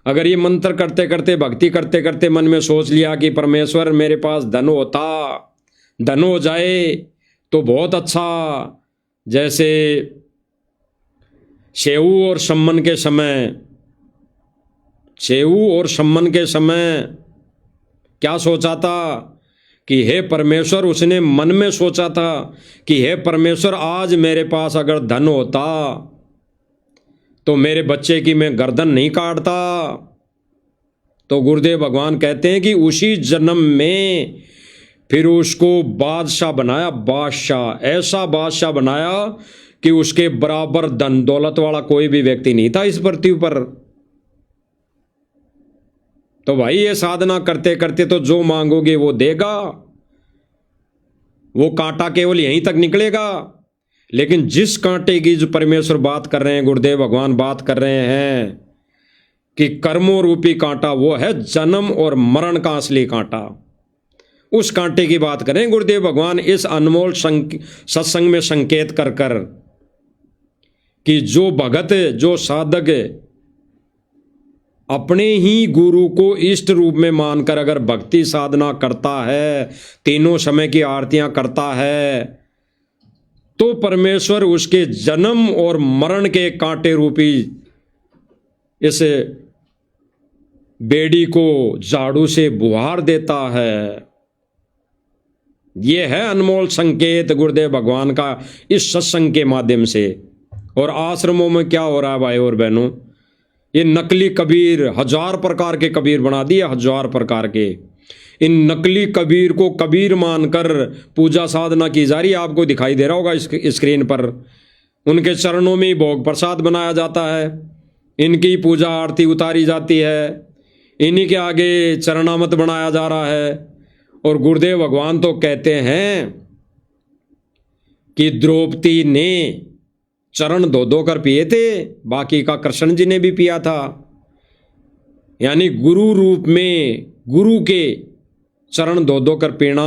अगर ये मंत्र करते करते, भक्ति करते करते मन में सोच लिया कि परमेश्वर मेरे पास धन होता, धन हो जाए तो बहुत अच्छा। जैसे सेऊ और सम्मन के समय, सेऊ और सम्मन के समय क्या सोचा था कि हे परमेश्वर, उसने मन में सोचा था कि हे परमेश्वर, आज मेरे पास अगर धन होता तो मेरे बच्चे की मैं गर्दन नहीं काटता। तो गुरुदेव भगवान कहते हैं कि उसी जन्म में फिर उसको बादशाह बनाया, बादशाह, ऐसा बादशाह बनाया कि उसके बराबर धन दौलत वाला कोई भी व्यक्ति नहीं था इस पृथ्वी पर। तो भाई ये साधना करते करते तो जो मांगोगे वो देगा, वो कांटा केवल यहीं तक निकलेगा। लेकिन जिस कांटे की जो परमेश्वर बात कर रहे हैं, गुरुदेव भगवान बात कर रहे हैं कि कर्मों रूपी कांटा, वो है जन्म और मरण का असली कांटा। उस कांटे की बात करें गुरुदेव भगवान इस अनमोल सत्संग में संकेत कर कर कि जो भगत, जो साधक अपने ही गुरु को इष्ट रूप में मानकर अगर भक्ति साधना करता है, तीनों समय की आरतियां करता है, तो परमेश्वर उसके जन्म और मरण के कांटे रूपी इस बेड़ी को झाड़ू से बुहार देता है। यह है अनमोल संकेत गुरुदेव भगवान का इस सत्संग के माध्यम से। और आश्रमों में क्या हो रहा है भाई और बहनों, ये नकली कबीर, 1000 प्रकार के कबीर बना दिए, 1000 प्रकार के। इन नकली कबीर को कबीर मानकर पूजा साधना की जा रही है। आपको दिखाई दे रहा होगा स्क्रीन पर, उनके चरणों में भोग प्रसाद बनाया जाता है, इनकी पूजा आरती उतारी जाती है, इन्हीं के आगे चरणामत बनाया जा रहा है। और गुरुदेव भगवान तो कहते हैं कि द्रौपदी ने चरण धो धो कर पिए थे, बाकी का कृष्ण जी ने भी पिया था। यानी गुरु रूप में गुरु के चरण धो धो कर पीना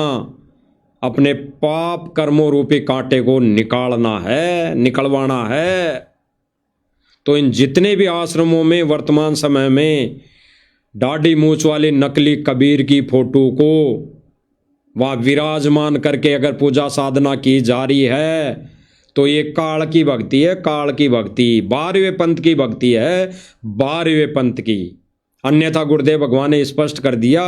अपने पाप कर्मों रूपी कांटे को निकालना है, निकलवाना है। तो इन जितने भी आश्रमों में वर्तमान समय में दाढ़ी मूंछ वाले नकली कबीर की फोटो को वहाँ विराजमान करके अगर पूजा साधना की जा रही है, तो ये काल की भक्ति है, काल की भक्ति, 12वें पंथ की भक्ति है, 12वें पंथ की। अन्यथा गुरुदेव भगवान ने स्पष्ट कर दिया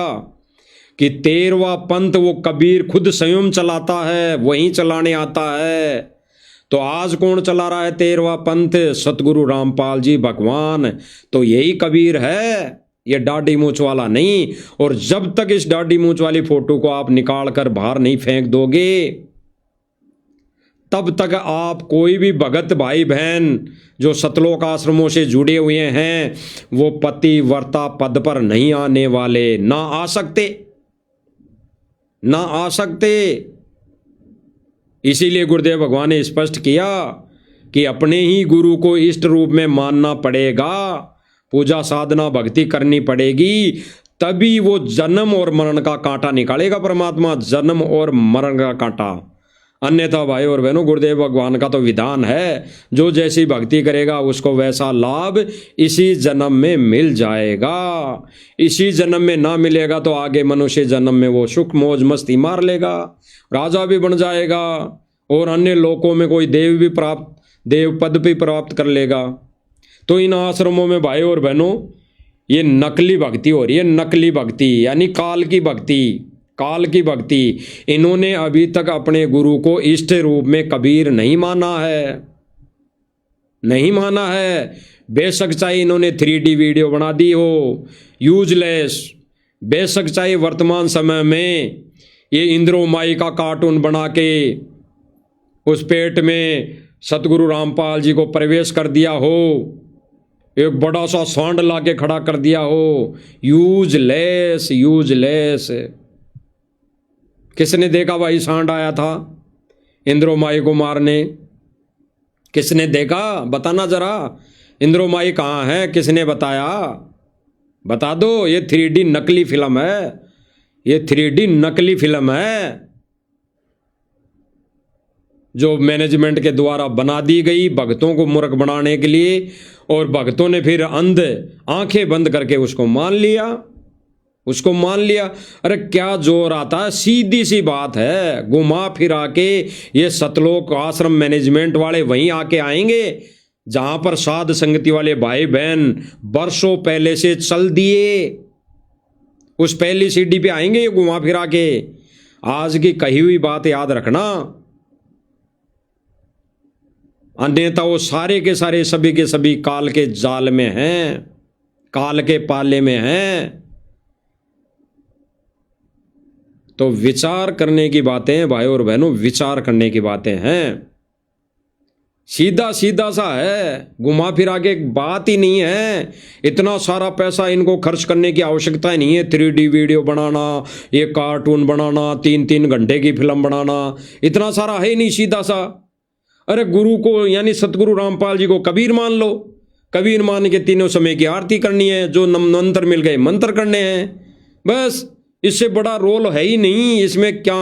कि 13वां पंथ वो कबीर खुद स्वयं चलाता है, वहीं चलाने आता है। तो आज कौन चला रहा है 13वां पंथ? सतगुरु रामपाल जी भगवान। तो यही कबीर है, ये दाढ़ी मूंछ वाला नहीं। और जब तक इस दाढ़ी मूंछ वाली फोटो को आप निकाल कर बाहर नहीं फेंक दोगे, तब तक आप कोई भी भगत भाई बहन जो सतलोक आश्रमों से जुड़े हुए हैं, वो पतिव्रता पद पर नहीं आने वाले, ना आ सकते, ना आ सकते। इसीलिए गुरुदेव भगवान ने स्पष्ट किया कि अपने ही गुरु को इष्ट रूप में मानना पड़ेगा, पूजा साधना भक्ति करनी पड़ेगी, तभी वो जन्म और मरण का कांटा निकालेगा परमात्मा, जन्म और मरण का कांटा। अन्यथा भाई और बहनों, गुरुदेव भगवान का तो विधान है, जो जैसी भक्ति करेगा उसको वैसा लाभ इसी जन्म में मिल जाएगा। इसी जन्म में ना मिलेगा तो आगे मनुष्य जन्म में वो सुख मौज मस्ती मार लेगा, राजा भी बन जाएगा और अन्य लोकों में कोई देव पद भी प्राप्त कर लेगा। तो इन आश्रमों में भाई और बहनों ये नकली भक्ति हो रही है, नकली भक्ति यानी काल की भक्ति, काल की भक्ति। इन्होंने अभी तक अपने गुरु को इष्ट रूप में कबीर नहीं माना है, नहीं माना है। बेशक चाहे इन्होंने 3D वीडियो बना दी हो, यूजलेस। बेशक चाहे वर्तमान समय में ये इंद्रो माई का कार्टून बना के उस पेट में सतगुरु रामपाल जी को प्रवेश कर दिया हो, एक बड़ा सा सांड ला के खड़ा कर दिया हो, यूजलेस, यूजलेस। किसने देखा भाई सांड आया था इंद्रो माई को मारने? किसने देखा? बताना जरा, इंद्रो माई कहाँ है? किसने बताया? बता दो। ये 3D नकली फिल्म है, ये 3D नकली फिल्म है जो मैनेजमेंट के द्वारा बना दी गई भक्तों को मूर्ख बनाने के लिए, और भक्तों ने फिर अंध आंखें बंद करके उसको मान लिया, उसको मान लिया। अरे क्या जोर आता है, सीधी सी बात है, घुमा फिरा के ये सतलोक आश्रम मैनेजमेंट वाले वहीं आके आएंगे जहां पर साध संगति वाले भाई बहन वर्षों पहले से चल दिए, उस पहली सीढ़ी पे आएंगे ये घुमा फिरा के। आज की कही हुई बात याद रखना, अन्यथा वो सारे के सारे सभी के सभी काल के जाल में हैं, काल के पाले में हैं। तो विचार करने की बातें भाई और बहनों, विचार करने की बातें हैं। सीधा सीधा सा है, घुमा फिरा के बात ही नहीं है। इतना सारा पैसा इनको खर्च करने की आवश्यकता ही नहीं है। 3D वीडियो बनाना, ये कार्टून बनाना, 3-3 घंटे की फिल्म बनाना, इतना सारा है ही नहीं सीधा सा। अरे गुरु को यानी सतगुरु रामपाल जी को कबीर मान लो। कबीर मान के तीनों समय की आरती करनी है, जो मंत्र मिल गए मंत्र करने हैं, बस। इससे बड़ा रोल है ही नहीं इसमें। क्या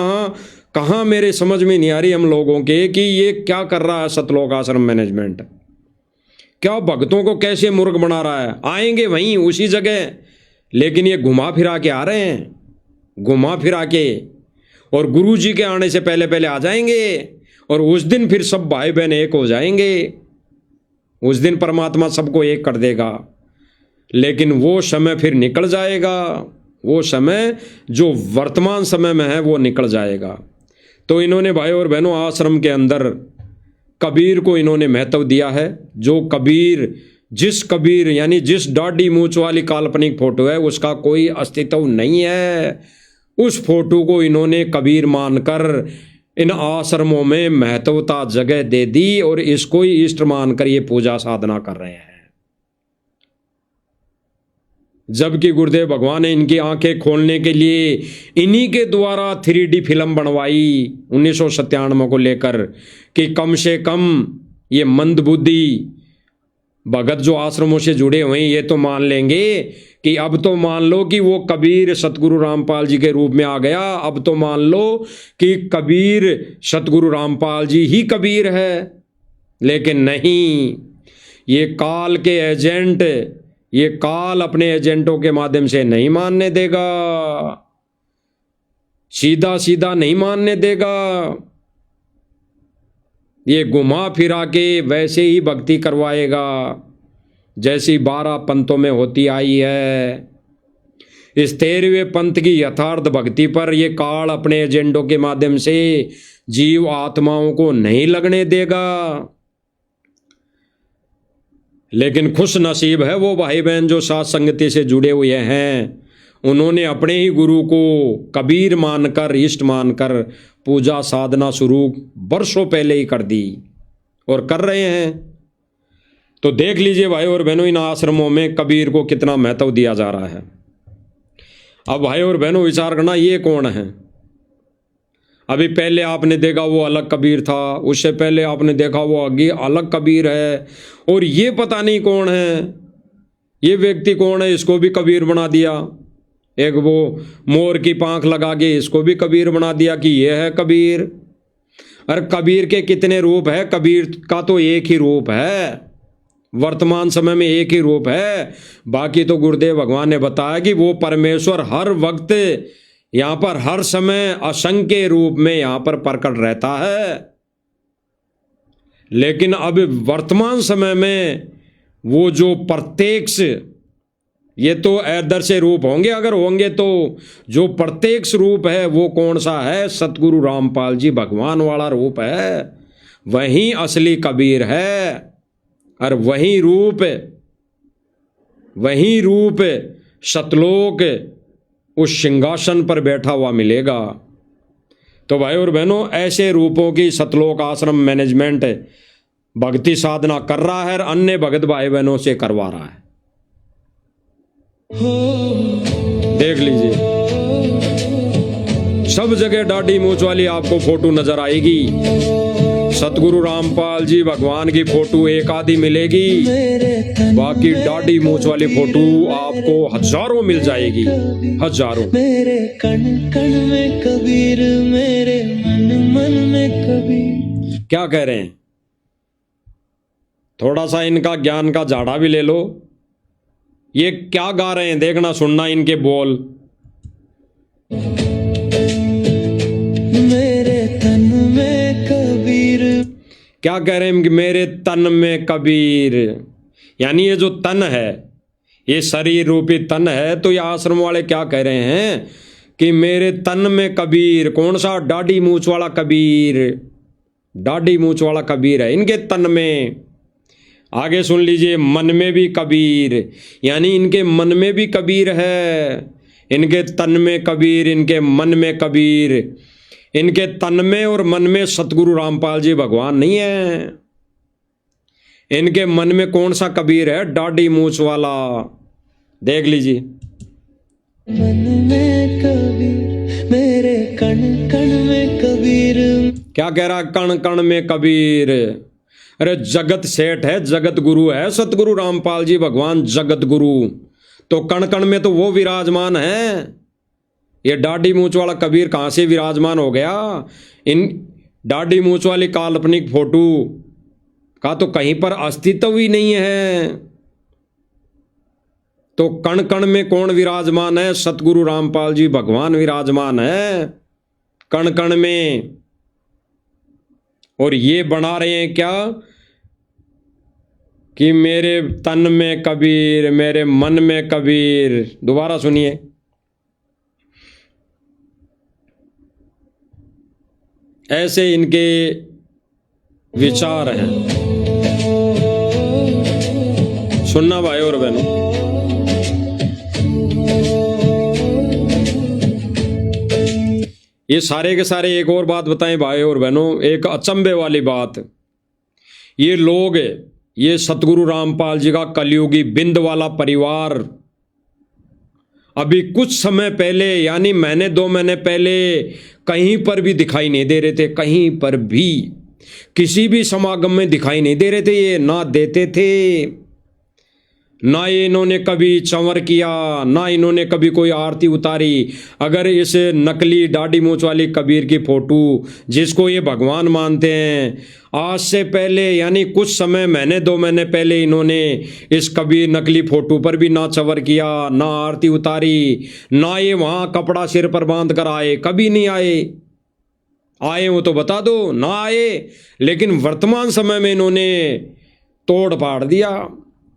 कहाँ मेरे समझ में नहीं आ रही हम लोगों के कि ये क्या कर रहा है सतलोक आश्रम मैनेजमेंट। क्या भक्तों को कैसे मूर्ख बना रहा है। आएंगे वहीं उसी जगह, लेकिन ये घुमा फिरा के आ रहे हैं, घुमा फिरा के, और गुरु जी के आने से पहले पहले आ जाएंगे। और उस दिन फिर सब भाई बहन एक हो जाएंगे। उस दिन परमात्मा सबको एक कर देगा। लेकिन वो समय फिर निकल जाएगा। वो समय जो वर्तमान समय में है वो निकल जाएगा। तो इन्होंने भाई और बहनों आश्रम के अंदर कबीर को इन्होंने महत्व दिया है। जो कबीर, जिस कबीर यानी जिस दाढ़ी मूंछ वाली काल्पनिक फोटो है उसका कोई अस्तित्व नहीं है, उस फोटो को इन्होंने कबीर मानकर इन आश्रमों में महत्वता जगह दे दी और इसको ही इष्ट मानकर ये पूजा साधना कर रहे हैं। जबकि गुरुदेव भगवान ने इनकी आंखें खोलने के लिए इन्हीं के द्वारा 3D फिल्म बनवाई 1997 को लेकर कि कम से कम ये मंदबुद्धि भगत जो आश्रमों से जुड़े हुए हैं ये तो मान लेंगे कि अब तो मान लो कि वो कबीर सतगुरु रामपाल जी के रूप में आ गया। अब तो मान लो कि कबीर सतगुरु रामपाल जी ही कबीर है। लेकिन नहीं, ये काल के एजेंट, ये काल अपने एजेंटों के माध्यम से नहीं मानने देगा, सीधा सीधा नहीं मानने देगा। ये घुमा फिरा के वैसे ही भक्ति करवाएगा जैसी 12 पंथों में होती आई है। इस 13वें पंथ की यथार्थ भक्ति पर ये काल अपने एजेंडों के माध्यम से जीव आत्माओं को नहीं लगने देगा। लेकिन खुश नसीब है वो भाई बहन जो साथ संगति से जुड़े हुए हैं। उन्होंने अपने ही गुरु को कबीर मानकर, इष्ट मानकर पूजा साधना शुरू वर्षों पहले ही कर दी और कर रहे हैं। तो देख लीजिए भाई और बहनों, इन आश्रमों में कबीर को कितना महत्व दिया जा रहा है। अब भाई और बहनों विचार करना, ये कौन है? अभी पहले आपने देखा वो अलग कबीर था, उससे पहले आपने देखा वो आगे अलग कबीर है, और ये पता नहीं कौन है, ये व्यक्ति कौन है, इसको भी कबीर बना दिया। एक वो मोर की पांख लगा के इसको भी कबीर बना दिया कि ये है कबीर। अरे कबीर के कितने रूप है? कबीर का तो एक ही रूप है, वर्तमान समय में एक ही रूप है। बाकी तो गुरुदेव भगवान ने बताया कि वो परमेश्वर हर वक्त यहाँ पर हर समय असंख्य रूप में यहाँ पर प्रकट रहता है। लेकिन अब वर्तमान समय में वो जो प्रत्यक्ष, ये तो ऐदर्श रूप होंगे, अगर होंगे तो जो प्रत्यक्ष रूप है वो कौन सा है? सतगुरु रामपाल जी भगवान वाला रूप है, वही असली कबीर है। और वही रूप सतलोक उस सिंहासन पर बैठा हुआ मिलेगा। तो भाई और बहनों, ऐसे रूपों की सतलोक आश्रम मैनेजमेंट भक्ति साधना कर रहा है और अन्य भगत भाई बहनों से करवा रहा है। देख लीजिए, सब जगह दाढ़ी मूंछ वाली आपको फोटो नजर आएगी। सतगुरु रामपाल जी भगवान की फोटो एक आधी मिलेगी, बाकी दाढ़ी मूंछ वाली फोटो आपको हजारों मिल जाएगी, हजारों। मेरे कण कण में कबीर, मेरे मन मन में कबीर। क्या कह रहे हैं? थोड़ा सा इनका ज्ञान का झाड़ा भी ले लो। ये क्या गा रहे हैं देखना, सुनना इनके बोल। मेरे तन में कबीर। क्या कह रहे हैं कि मेरे तन में कबीर, यानी ये जो तन है, ये शरीर रूपी तन है। तो ये आश्रम वाले क्या कह रहे हैं कि मेरे तन में कबीर। कौन सा? दाढ़ी मूंछ वाला कबीर, दाढ़ी मूंछ वाला कबीर है इनके तन में। आगे सुन लीजिए, मन में भी कबीर, यानी इनके मन में भी कबीर है। इनके तन में कबीर, इनके मन में कबीर। इनके तन में और मन में सतगुरु रामपाल जी भगवान नहीं है। इनके मन में कौन सा कबीर है? दाढ़ी मूछ वाला। देख लीजिए। मन में कबीर मेरे कण कण में कबीर। क्या कह रहा? कण कण में कबीर। अरे जगत सेठ है, जगत गुरु है सतगुरु रामपाल जी भगवान जगत गुरु। तो कण कण में तो वो विराजमान है। ये दाढ़ी मूछ वाला कबीर कहां से विराजमान हो गया? इन दाढ़ी मूछ वाली काल्पनिक फोटो का तो कहीं पर अस्तित्व ही नहीं है। तो कण कण में कौन विराजमान है? सतगुरु रामपाल जी भगवान विराजमान है कण कण में। और ये बना रहे हैं क्या कि मेरे तन में कबीर, मेरे मन में कबीर। दोबारा सुनिए। ऐसे इनके विचार हैं। सुनना भाई और बहनों। ये सारे के सारे एक और बात बताएं भाई और बहनों, एक अचंभे वाली बात। ये लोग, ये सतगुरु रामपाल जी का कलयुगी बिंद वाला परिवार अभी कुछ समय पहले, यानी महीने 2 महीने पहले कहीं पर भी दिखाई नहीं दे रहे थे। कहीं पर भी किसी भी समागम में दिखाई नहीं दे रहे थे। ये ना देते थे, ना ये इन्होंने कभी चंवर किया, ना इन्होंने कभी कोई आरती उतारी। अगर इस नकली दाढ़ी मूछ वाली कबीर की फोटो, जिसको ये भगवान मानते हैं, आज से पहले यानी कुछ समय, महीने 2 महीने पहले इन्होंने इस कबीर नकली फोटो पर भी ना चंवर किया, ना आरती उतारी, ना ये वहाँ कपड़ा सिर पर बांध कर आए, कभी नहीं आए। आए वो तो बता दो, ना आए। लेकिन वर्तमान समय में इन्होंने तोड़ फाड़ दिया।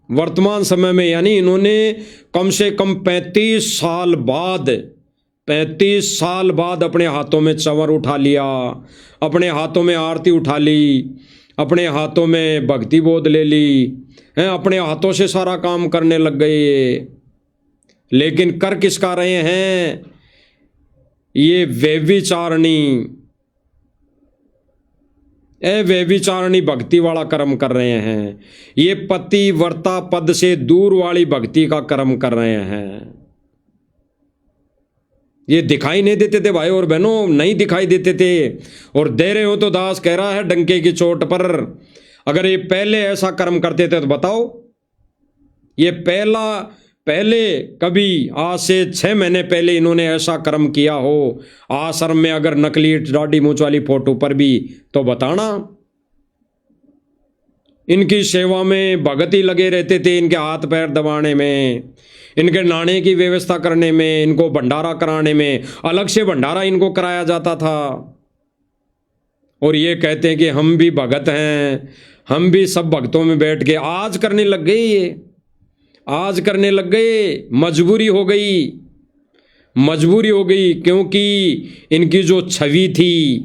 वर्तमान समय में यानी इन्होंने कम से कम 35 साल बाद अपने हाथों में चंवर उठा लिया, अपने हाथों में आरती उठा ली, अपने हाथों में भक्ति बोध ले ली हैं, अपने हाथों से सारा काम करने लग गए। लेकिन कर किसका रहे हैं? ये व्यभिचारणी भक्ति वाला कर्म कर रहे हैं। ये पतिव्रता पद से दूर वाली भक्ति का कर्म कर रहे हैं। ये दिखाई नहीं देते थे भाई और बहनों, नहीं दिखाई देते थे। और दे रहे हो तो दास कह रहा है डंके की चोट पर। अगर ये पहले ऐसा कर्म करते थे तो बताओ, ये पहले कभी आज से 6 महीने पहले इन्होंने ऐसा कर्म किया हो आश्रम में, अगर नकली दाढ़ी मूछ वाली फोटो पर भी, तो बताना। इनकी सेवा में भगत ही लगे रहते थे, इनके हाथ पैर दबाने में, इनके नहाने की व्यवस्था करने में, इनको भंडारा कराने में। अलग से भंडारा इनको कराया जाता था। और ये कहते हैं कि हम भी भगत हैं, हम भी सब भक्तों में बैठ के। आज करने लग गए, ये आज करने लग गए। मजबूरी हो गई, क्योंकि इनकी जो छवि थी,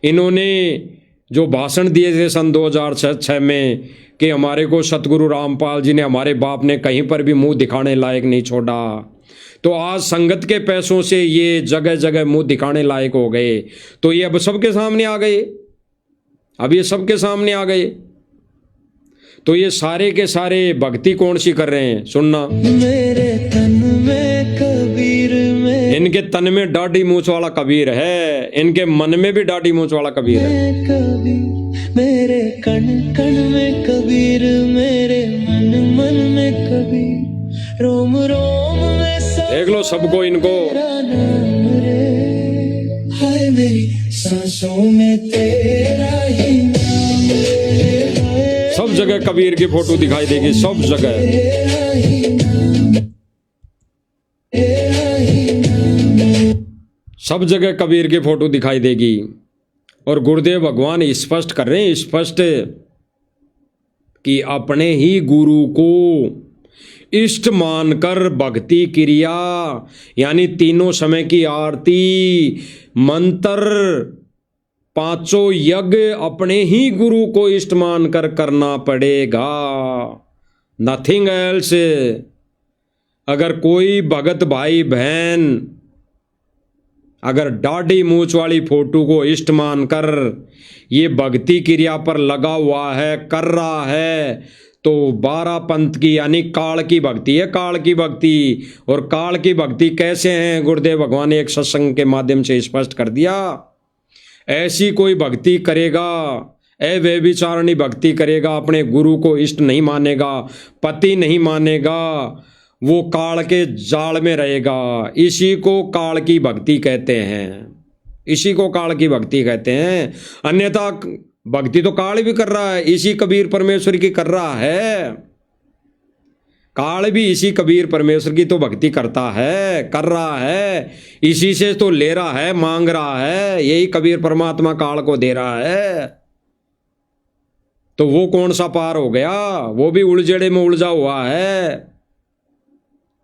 इन्होंने जो भाषण दिए थे सन 2006 में कि हमारे को सतगुरु रामपाल जी ने, हमारे बाप ने कहीं पर भी मुंह दिखाने लायक नहीं छोड़ा। तो आज संगत के पैसों से ये जगह जगह मुंह दिखाने लायक हो गए। तो ये अब सबके सामने आ गए, अब ये सबके सामने आ गए। तो ये सारे के सारे भक्ति कौन सी कर रहे हैं? सुनना। मेरे तन में कबीर में, इनके तन में दाढ़ी मूछ वाला कबीर है, इनके मन में भी दाढ़ी मूछ वाला कबीर है। कबीर मेरे कण कण में कबीर, मेरे मन मन में कबीर, रोम रोम में देख लो सबको इनको। नाम रे, हाय मेरी सांसों में तेरा ही नाम रे, सब जगह कबीर की फोटो दिखाई देगी, सब जगह। तेरा ही नाम, तेरा ही नाम। सब जगह कबीर की फोटो दिखाई देगी। और गुरुदेव भगवान स्पष्ट कर रहे हैं, स्पष्ट, कि अपने ही गुरु को इष्ट मानकर भक्ति क्रिया, यानी 3 समय की आरती, मंत्र, 5 यज्ञ अपने ही गुरु को इष्ट मानकर करना पड़ेगा, नथिंग एल्स। अगर कोई भगत भाई बहन अगर दाढ़ी मूछ वाली फोटो को इष्ट मानकर ये भक्ति क्रिया पर लगा हुआ है, कर रहा है, तो 12 पंथ की यानी काल की भक्ति है, काल की भक्ति। और काल की भक्ति कैसे है, गुरुदेव भगवान ने एक सत्संग के माध्यम से स्पष्ट कर दिया। ऐसी कोई भक्ति करेगा, अव्यभिचारिणी भक्ति करेगा, अपने गुरु को इष्ट नहीं मानेगा, पति नहीं मानेगा, वो काल के जाल में रहेगा। इसी को काल की भक्ति कहते हैं, इसी को काल की भक्ति कहते हैं। अन्यथा भक्ति तो काल भी कर रहा है, इसी कबीर परमेश्वर की कर रहा है। काल भी इसी कबीर परमेश्वर की तो भक्ति करता है, कर रहा है, इसी से तो ले रहा है, मांग रहा है। यही कबीर परमात्मा काल को दे रहा है। तो वो कौन सा पार हो गया, वो भी उलझड़े में उलझा हुआ है।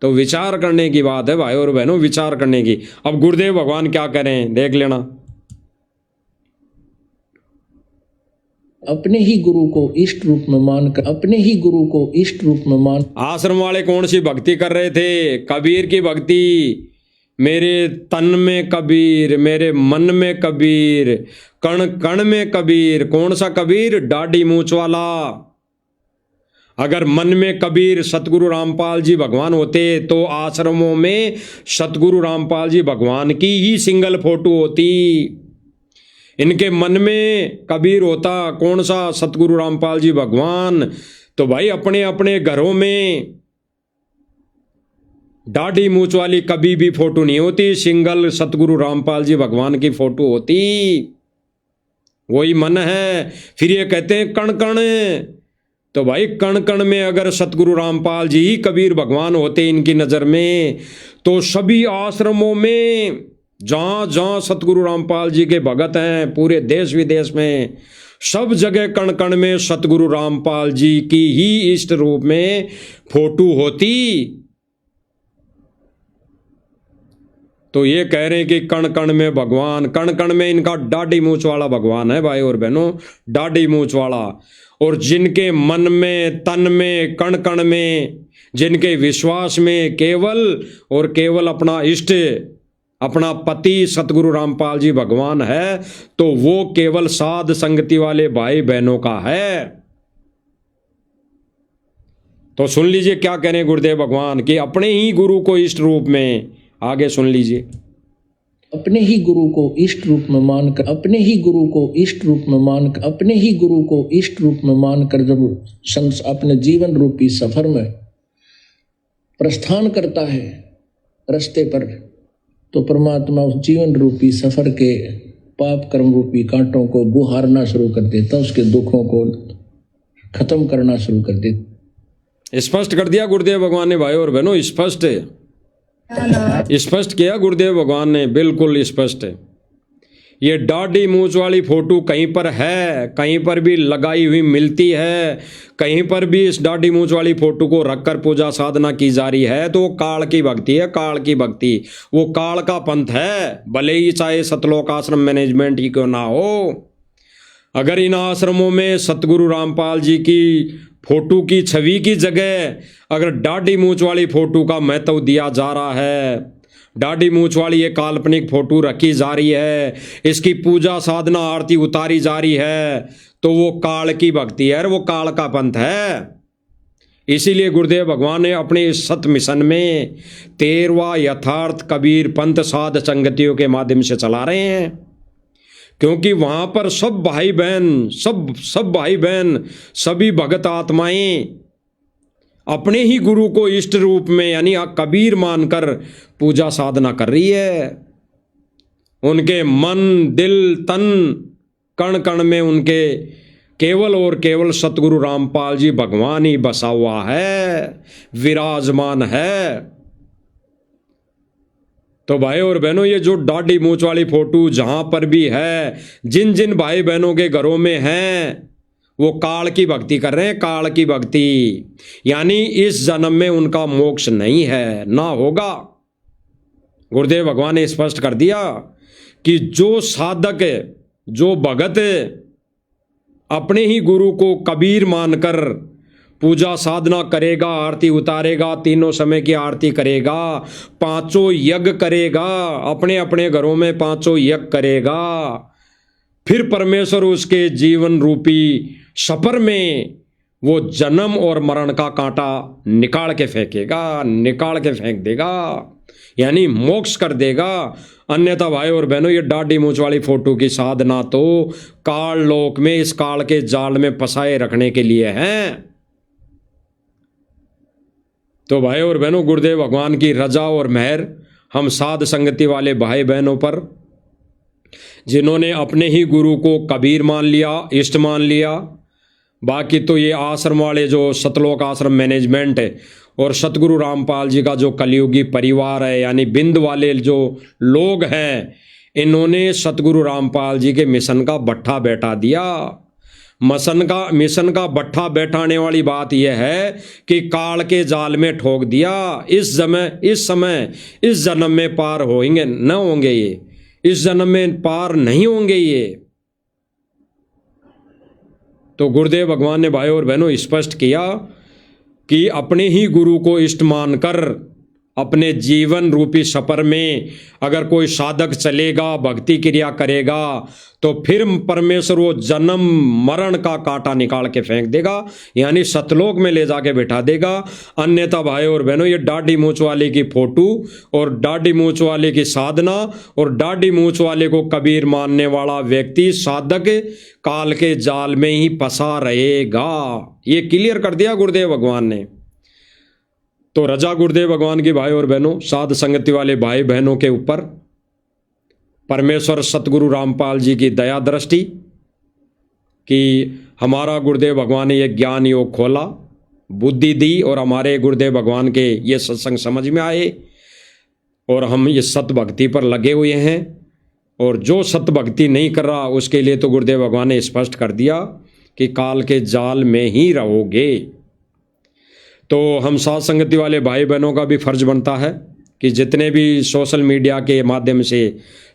तो विचार करने की बात है भाई और बहनों, विचार करने की। अब गुरुदेव भगवान क्या करें, देख लेना। अपने ही गुरु को इष्ट रूप में मानकर, अपने ही गुरु को इष्ट रूप में मान। आश्रम वाले कौन सी भक्ति कर रहे थे, कबीर की भक्ति। मेरे तन में कबीर, मेरे मन में कबीर, कण कण में कबीर। कौन सा कबीर, दाढ़ी मूछ वाला। अगर मन में कबीर सतगुरु रामपाल जी भगवान होते तो आश्रमों में सतगुरु रामपाल जी भगवान की ही सिंगल फोटो होती। इनके मन में कबीर होता कौन सा, सतगुरु रामपाल जी भगवान। तो भाई अपने अपने घरों में दाढ़ी मूछ वाली कभी भी फोटो नहीं होती, सिंगल सतगुरु रामपाल जी भगवान की फोटो होती। वही मन है। फिर ये कहते हैं कण कण। तो भाई कण कण में अगर सतगुरु रामपाल जी ही कबीर भगवान होते इनकी नज़र में, तो सभी आश्रमों में जहाँ जहाँ सतगुरु रामपाल जी के भगत हैं पूरे देश विदेश में, सब जगह कण कण में सतगुरु रामपाल जी की ही इष्ट रूप में फोटो होती। तो ये कह रहे हैं कि कण कण में भगवान, कण कण में इनका दाढ़ी मूछ वाला भगवान है भाई और बहनों, दाढ़ी मूछ वाला। और जिनके मन में, तन में, कण कण में, जिनके विश्वास में केवल और केवल अपना इष्ट, अपना पति सतगुरु रामपाल जी भगवान है, तो वो केवल साध संगति वाले भाई बहनों का है। तो सुन लीजिए क्या कह रहे हैं गुरुदेव भगवान कि अपने ही गुरु को इष्ट रूप में, आगे सुन लीजिए। अपने ही गुरु को इष्ट रूप में मानकर, अपने ही गुरु को इष्ट रूप में मानकर, अपने ही गुरु को इष्ट रूप में मानकर जब अपने जीवन रूपी सफर में प्रस्थान करता है रास्ते पर, तो परमात्मा उस जीवन रूपी सफर के पाप कर्म रूपी कांटों को बुहारना शुरू कर देता, उसके दुखों को खत्म करना शुरू कर देता। स्पष्ट कर दिया गुरुदेव भगवान ने भाई और बहनों, स्पष्ट किया गुरुदेव भगवान ने, बिल्कुल स्पष्ट है। ये दाढ़ी मूछ वाली फोटो कहीं पर है, कहीं पर भी लगाई हुई मिलती है, कहीं पर भी इस दाढ़ी मूछ वाली फोटो को रखकर पूजा साधना की जा रही है, तो वो काल की भक्ति है, काल की भक्ति। वो काल का पंथ है, भले ही चाहे सतलोक आश्रम मैनेजमेंट ही क्यों ना हो। अगर इन आश्रमों में सतगुरु रामपाल जी की फोटो की छवि की जगह अगर दाढ़ी मूछ वाली फोटो का महत्व दिया जा रहा है, दाढ़ी मूछ वाली ये काल्पनिक फोटो रखी जा रही है, इसकी पूजा साधना आरती उतारी जा रही है, तो वो काल की भक्ति है, वो काल का पंथ है। इसीलिए गुरुदेव भगवान ने अपने इस सत मिशन में 13वां यथार्थ कबीर पंथ साध संगतियों के माध्यम से चला रहे हैं, क्योंकि वहाँ पर सब भाई बहन, सब भाई बहन, सभी भगत आत्माएं अपने ही गुरु को इष्ट रूप में यानी कबीर मानकर पूजा साधना कर रही है। उनके मन, दिल, तन, कण कण में उनके केवल और केवल सतगुरु रामपाल जी भगवान ही बसा हुआ है, विराजमान है। तो भाई और बहनों, ये जो दाढ़ी मूछ वाली फोटो जहां पर भी है, जिन जिन भाई बहनों के घरों में है, वो काल की भक्ति कर रहे हैं, काल की भक्ति। यानी इस जन्म में उनका मोक्ष नहीं है, ना होगा। गुरुदेव भगवान ने स्पष्ट कर दिया कि जो साधक, जो भगत अपने ही गुरु को कबीर मानकर पूजा साधना करेगा, आरती उतारेगा, तीनों समय की आरती करेगा, पांचों यज्ञ करेगा, अपने अपने घरों में पांचों यज्ञ करेगा, फिर परमेश्वर उसके जीवन रूपी सफर में वो जन्म और मरण का कांटा निकाल के फेंकेगा, निकाल के फेंक देगा, यानी मोक्ष कर देगा। अन्यथा भाई और बहनों, ये दाढ़ी मूंछ वाली फोटो की साधना तो काल लोक में इस काल के जाल में फंसाए रखने के लिए है। तो भाई और बहनों, गुरुदेव भगवान की रजा और मेहर हम साध संगति वाले भाई बहनों पर, जिन्होंने अपने ही गुरु को कबीर मान लिया, इष्ट मान लिया। बाकी तो ये आश्रम वाले जो सतलोक आश्रम मैनेजमेंट है और सतगुरु रामपाल जी का जो कलयुगी परिवार है, यानी बिंद वाले जो लोग हैं, इन्होंने सतगुरु रामपाल जी के मिशन का बट्ठा बैठा दिया। मिशन का बट्ठा बैठाने वाली बात यह है कि काल के जाल में ठोक दिया। इस समय इस जन्म में पार होंगे न होंगे ये, इस जन्म में पार नहीं होंगे ये। तो गुरुदेव भगवान ने भाई और बहनों स्पष्ट किया कि अपने ही गुरु को इष्ट मानकर अपने जीवन रूपी सफर में अगर कोई साधक चलेगा, भक्ति क्रिया करेगा, तो फिर परमेश्वर वो जन्म मरण का कांटा निकाल के फेंक देगा, यानी सतलोक में ले जाके बैठा देगा। अन्यथा भाई और बहनों, ये दाढ़ी मूंछ वाले की फोटो और दाढ़ी मूंछ वाले की साधना और दाढ़ी मूंछ वाले को कबीर मानने वाला व्यक्ति साधक काल के जाल में ही फंसा रहेगा। ये क्लियर कर दिया गुरुदेव भगवान ने। तो रजा गुरुदेव भगवान की भाई और बहनों, साध संगति वाले भाई बहनों के ऊपर परमेश्वर सतगुरु रामपाल जी की दया दृष्टि कि हमारा गुरुदेव भगवान ने ये ज्ञान योग खोला, बुद्धि दी और हमारे गुरुदेव भगवान के ये सत्संग समझ में आए और हम ये सत भक्ति पर लगे हुए हैं। और जो सत भक्ति नहीं कर रहा उसके लिए तो गुरुदेव भगवान ने स्पष्ट कर दिया कि काल के जाल में ही रहोगे। तो हम साध संगति वाले भाई बहनों का भी फर्ज बनता है कि जितने भी सोशल मीडिया के माध्यम से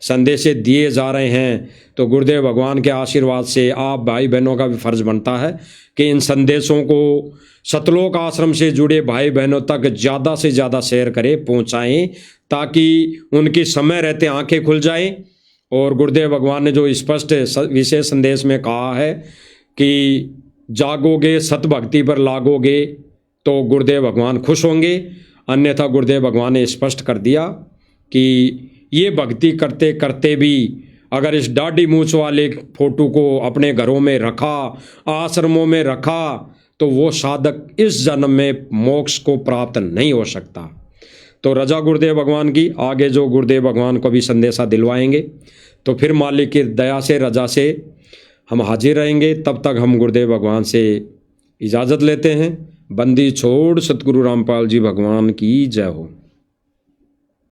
संदेश दिए जा रहे हैं, तो गुरुदेव भगवान के आशीर्वाद से आप भाई बहनों का भी फर्ज बनता है कि इन संदेशों को सतलोक आश्रम से जुड़े भाई बहनों तक ज़्यादा से ज़्यादा शेयर करें, पहुँचाएँ, ताकि उनकी समय रहते आंखें खुल जाएं। और गुरुदेव भगवान ने जो स्पष्ट विशेष संदेश में कहा है कि जागोगे, सत भक्ति पर लागोगे, तो गुरुदेव भगवान खुश होंगे। अन्यथा गुरुदेव भगवान ने स्पष्ट कर दिया कि ये भक्ति करते करते भी अगर इस दाढ़ी मूंछ वाले फोटो को अपने घरों में रखा, आश्रमों में रखा, तो वो साधक इस जन्म में मोक्ष को प्राप्त नहीं हो सकता। तो रजा गुरुदेव भगवान की, आगे जो गुरुदेव भगवान को भी संदेशा दिलवाएंगे, तो फिर मालिक की दया से, रजा से हम हाजिर रहेंगे। तब तक हम गुरुदेव भगवान से इजाज़त लेते हैं। बंदी छोड़ सतगुरु रामपाल जी भगवान की जय हो।